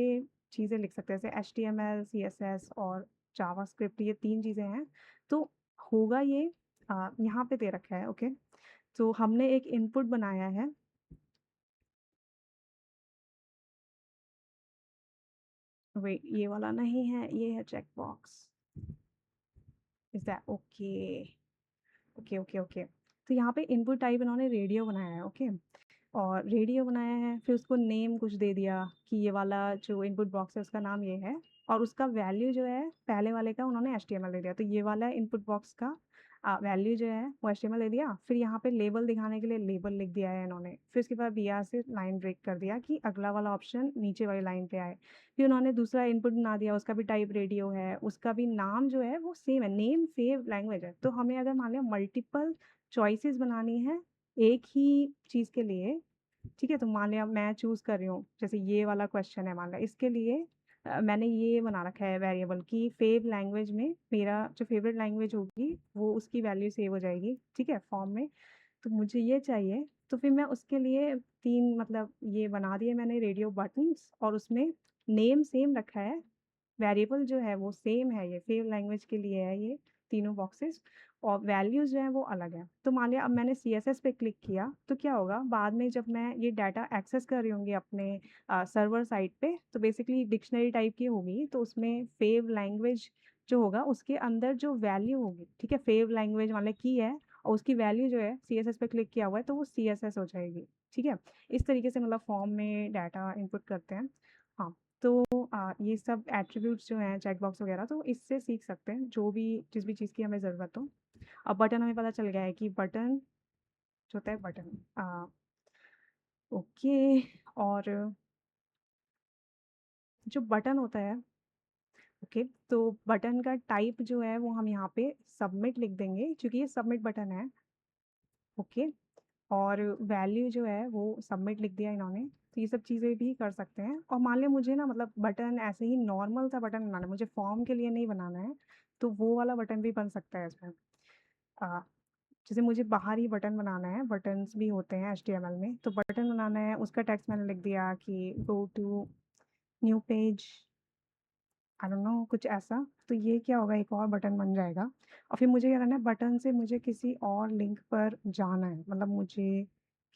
[SPEAKER 1] चीज़ें लिख सकते हैं, जैसे एचटीएमएल, सीएसएस और जावास्क्रिप्ट, ये 3 चीज़ें हैं। तो होगा ये, यहाँ पे दे रखा है, ओके। तो हमने एक इनपुट बनाया है, वेट ये वाला नहीं है, ये है check box, is that okay? Okay, okay, okay. तो यहाँ पे इनपुट टाइप इन्होंने रेडियो बनाया है, ओके। और रेडियो बनाया है, फिर उसको नेम कुछ दे दिया कि ये वाला जो इनपुट बॉक्स है उसका नाम ये है, और उसका वैल्यू जो है पहले वाले का उन्होंने एचटीएमएल दे दिया। तो ये वाला इनपुट बॉक्स का वैल्यू जो है वो एचटीएमएल दे दिया। फिर यहाँ पे लेबल दिखाने के लिए लेबल लिख दिया है इन्होंने। फिर उसके बाद बीआर से लाइन ब्रेक कर दिया कि अगला वाला ऑप्शन नीचे वाली लाइन पे आए। फिर उन्होंने दूसरा इनपुट बना दिया, उसका भी टाइप रेडियो है, उसका भी नाम जो है वो सेम है, नेम फेव लैंग्वेज है। तो हमें अगर मान लिया मल्टीपल चॉइसेस बनानी है एक ही चीज़ के लिए, ठीक है, तो मान लिया मैं चूज़ कर रही हूँ, जैसे ये वाला क्वेश्चन है मान लिया, इसके लिए मैंने ये बना रखा है वेरिएबल कि फेव लैंग्वेज में मेरा जो फेवरेट लैंग्वेज होगी वो उसकी वैल्यू सेव हो जाएगी, ठीक है, फॉर्म में। तो मुझे ये चाहिए, तो फिर मैं उसके लिए 3 मतलब ये बना दिए मैंने रेडियो बटन्स, और उसमें नेम सेम रखा है, वेरिएबल जो है वो सेम है, ये सेम लैंग्वेज के लिए है ये तीनों बॉक्सेस, और वैल्यूज़ जो हैं वो अलग हैं। तो मान लिया अब मैंने सीएसएस पे क्लिक किया, तो क्या होगा बाद में जब मैं ये डाटा एक्सेस कर रही होंगी अपने सर्वर साइड पे, तो बेसिकली डिक्शनरी टाइप की होगी, तो उसमें फेव लैंग्वेज जो होगा उसके अंदर जो वैल्यू होगी, ठीक है, फेव लैंग्वेज मान लिया की है और उसकी वैल्यू जो है सीएसएस पे क्लिक किया हुआ है तो वो सीएसएस हो जाएगी, ठीक है। इस तरीके से मतलब फॉर्म में डाटा इनपुट करते हैं। हाँ, तो ये सब एट्रीब्यूट्स जो हैं चेकबॉक्स वगैरह, तो इससे सीख सकते हैं जो भी जिस भी चीज़ की हमें ज़रूरत हो। अब बटन हमें पता चल गया है कि बटन जो होता है बटन, ओके। और जो बटन होता है, ओके, तो बटन का टाइप जो है वो हम यहाँ पे सबमिट लिख देंगे क्योंकि ये सबमिट बटन है, ओके। और वैल्यू जो है वो सबमिट लिख दिया इन्होंने। तो ये सब चीज़ें भी कर सकते हैं। और मान लिया मुझे ना मतलब बटन ऐसे ही नॉर्मल सा बटन बनाना है, मुझे फॉर्म के लिए नहीं बनाना है, तो वो वाला बटन भी बन सकता है इसमें। अ, जैसे मुझे बाहर ही बटन बनाना है, बटन्स भी होते हैं एचटीएमएल में, तो बटन बनाना है, उसका टेक्स्ट मैंने लिख दिया कि go to new page, I don't know कुछ ऐसा। तो ये क्या होगा, एक और बटन बन जाएगा। और फिर मुझे क्या करना है, बटन से मुझे किसी और लिंक पर जाना है, मतलब मुझे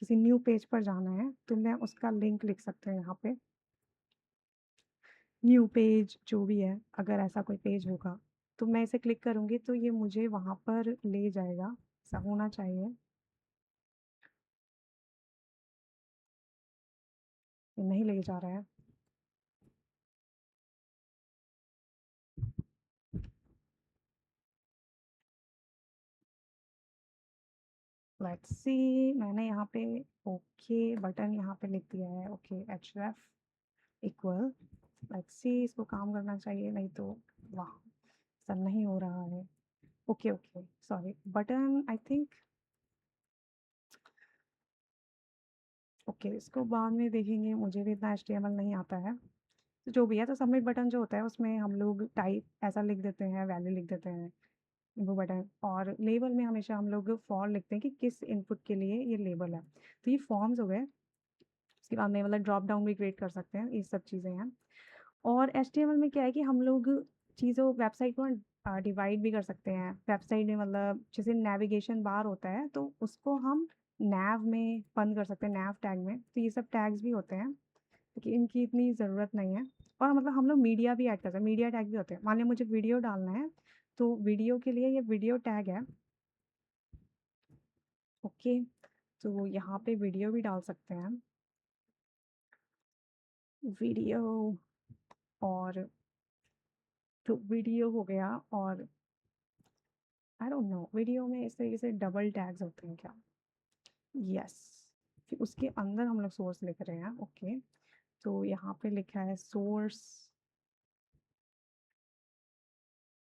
[SPEAKER 1] किसी न्यू पेज पर जाना है, तो मैं उसका लिंक लिख सकते हैं यहाँ पे, न्यू पेज जो भी है, अगर ऐसा कोई पेज होगा, तो मैं इसे क्लिक करूँगी तो ये मुझे वहाँ पर ले जाएगा, ऐसा होना चाहिए। ये नहीं ले जा रहा है। लेट्स सी, मैंने यहाँ पे ओके बटन यहाँ पे लिख दिया है, okay href equal, let's see इसको काम करना चाहिए, नहीं तो वाह ऐसा नहीं हो रहा है। Okay, okay, sorry, button I think, okay इसको बाद में देखेंगे, मुझे भी इतना एचटीएमएल नहीं आता है। तो जो भी है, तो सबमिट बटन जो होता है उसमें हम लोग टाइप ऐसा लिख देते हैं, वैल्यू लिख देते हैं, वो बटन। और लेबल में हमेशा हम लोग फॉर लिखते हैं कि किस इनपुट के लिए ये लेबल है। तो ये फॉर्म्स हो गए। उसके बाद में मतलब ड्रॉप डाउन भी क्रिएट कर सकते हैं, ये सब चीज़ें हैं। और एचटीएमएल में क्या है कि हम लोग चीज़ों वेबसाइट को डिवाइड भी कर सकते हैं। वेबसाइट में मतलब जैसे नेविगेशन बार होता है तो उसको हम नैव में बंद कर सकते हैं, नैव टैग में। तो ये सब टैग्स भी होते हैं, लेकिन इनकी इतनी ज़रूरत नहीं है। और मतलब हम लोग मीडिया भी ऐड कर सकते हैं, मीडिया टैग भी होते हैं। मान लिया मुझे वीडियो डालना है, तो वीडियो के लिए ये वीडियो टैग है। ओके, तो यहाँ पे वीडियो भी डाल सकते हैं, वीडियो। और तो वीडियो हो गया। और आई डोंट नो वीडियो में इस तरीके से डबल टैग्स होते हैं क्या? यस। फिर उसके अंदर हम लोग सोर्स लिख रहे हैं। ओके, तो यहाँ पे लिखा है सोर्स।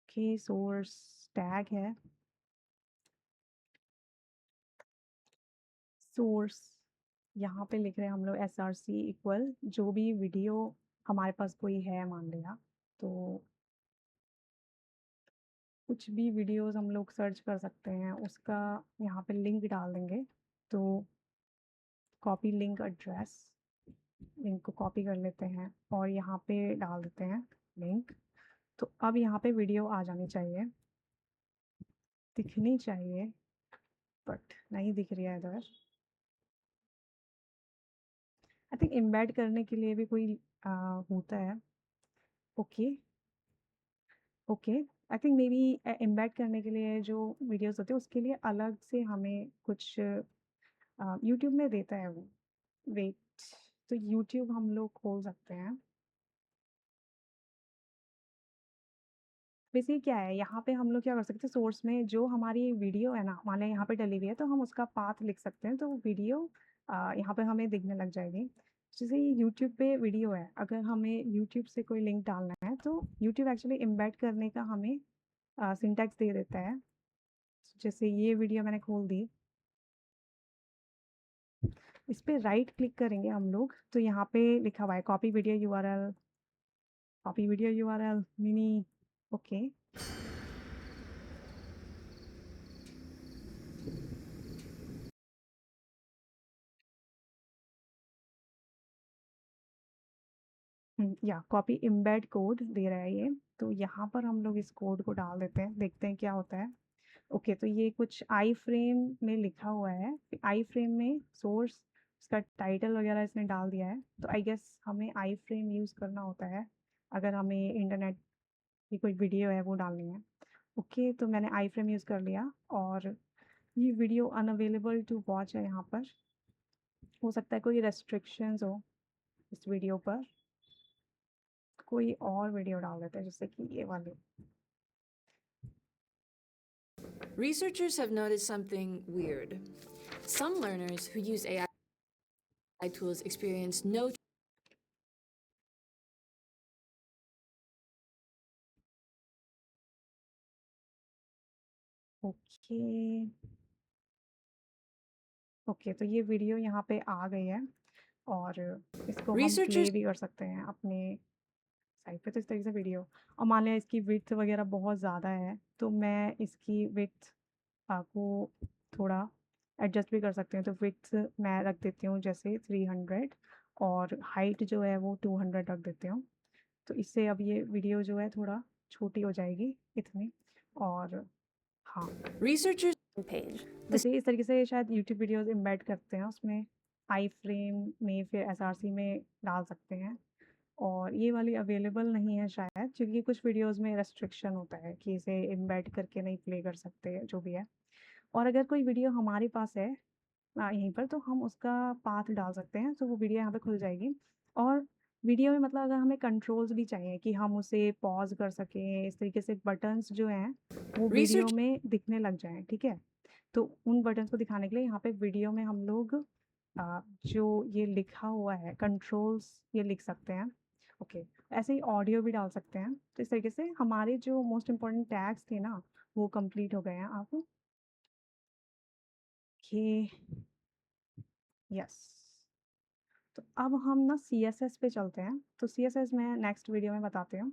[SPEAKER 1] ओके, सोर्स टैग है सोर्स। यहाँ पे लिख रहे हैं हम लोग src इक्वल जो भी वीडियो हमारे पास कोई है, मान लिया तो कुछ भी वीडियोस हम लोग सर्च कर सकते हैं, उसका यहाँ पे लिंक डाल देंगे। तो कॉपी लिंक एड्रेस, लिंक को कॉपी कर लेते हैं और यहाँ पे डाल देते हैं लिंक। तो अब यहाँ पे वीडियो आ जानी चाहिए, दिखनी चाहिए, बट नहीं दिख रही है इधर। आई थिंक एम्बेड करने के लिए भी कोई होता है। Okay, okay, I think may be embed करने के लिए जो वीडियोस होते हैं उसके लिए अलग से हमें कुछ यूट्यूब में देता है वो। वेट, तो यूट्यूब हम लोग खोल सकते हैं। बेसिकली क्या है, यहाँ पे हम लोग क्या कर सकते हैं, सोर्स में जो हमारी वीडियो है ना, मान लें यहाँ पे डली हुई है, तो हम उसका पाथ लिख सकते हैं, तो वीडियो यहाँ पे हमें दिखने लग जाएगी। जैसे ये यूट्यूब पे वीडियो है, अगर हमें यूट्यूब से कोई लिंक डालना है तो यूट्यूब एक्चुअली एम्बेड करने का हमें सिंटैक्स दे देता है। जैसे ये वीडियो मैंने खोल दी, इस पे राइट क्लिक करेंगे हम लोग, तो यहाँ पे लिखा हुआ है copy video URL, copy video URL mini. Okay, या कॉपी एम्बेड कोड दे रहा है ये। तो यहाँ पर हम लोग इस कोड को डाल देते हैं, देखते हैं क्या होता है। ओके, तो ये कुछ आई फ्रेम में लिखा हुआ है, आई फ्रेम में सोर्स, उसका टाइटल वगैरह इसने डाल दिया है। तो आई गेस हमें आई फ्रेम यूज़ करना होता है अगर हमें इंटरनेट की कोई वीडियो है वो डालनी है। ओके, तो मैंने आई फ्रेम यूज़ कर लिया और ये वीडियो अनअवेलेबल टू वॉच है यहाँ पर। हो सकता है कोई रेस्ट्रिक्शंस हो इस वीडियो पर, कोई और वीडियो डाल देते हैं जैसे कि ये वाली।
[SPEAKER 2] Researchers have noticed something weird. Some learners who use AI tools experience no
[SPEAKER 1] okay, okay, तो ये वीडियो यहाँ पे आ गई है और इसको हम प्ले
[SPEAKER 2] researchers
[SPEAKER 1] भी कर सकते हैं अपने साइट पे। तो इस तरीके से वीडियो, और मान लिया इसकी विड्थ वगैरह बहुत ज़्यादा है तो मैं इसकी विड्थ को थोड़ा एडजस्ट भी कर सकती हूँ। तो विड्थ मैं रख देती हूँ जैसे 300 और हाइट जो है वो 200 रख देती हूँ। तो इससे अब ये वीडियो जो है थोड़ा छोटी हो जाएगी इतनी। और हाँ,
[SPEAKER 2] researchers page.
[SPEAKER 1] वैसे इस तरीके से शायद यूट्यूब वीडियोस एम्बेड करते हैं उसमें, आई फ्रेम में फिर एसआरसी में डाल सकते हैं। और ये वाली अवेलेबल नहीं है शायद, क्योंकि कुछ वीडियोस में रेस्ट्रिक्शन होता है कि इसे एम्बेड करके नहीं प्ले कर सकते, जो भी है। और अगर कोई वीडियो हमारे पास है यहीं पर, तो हम उसका पाथ डाल सकते हैं, तो वो वीडियो यहाँ पे खुल जाएगी। और वीडियो में मतलब अगर हमें कंट्रोल्स भी चाहिए कि हम उसे पॉज कर सकें, इस तरीके से बटन्स जो हैं वो वीडियो
[SPEAKER 2] Research
[SPEAKER 1] में दिखने लग जाएँ, ठीक है? तो उन बटन्स को दिखाने के लिए यहाँ पे वीडियो में हम लोग जो ये लिखा हुआ है कंट्रोल्स, ये लिख सकते हैं। ओके, ऐसे ही ऑडियो भी डाल सकते हैं। तो इस तरीके से हमारे जो मोस्ट इम्पोर्टेंट टैग्स थे ना, वो कंप्लीट हो गए हैं। आप ये, यस। तो अब हम ना CSS पे चलते हैं। तो CSS मैं नेक्स्ट वीडियो में बताती हूँ।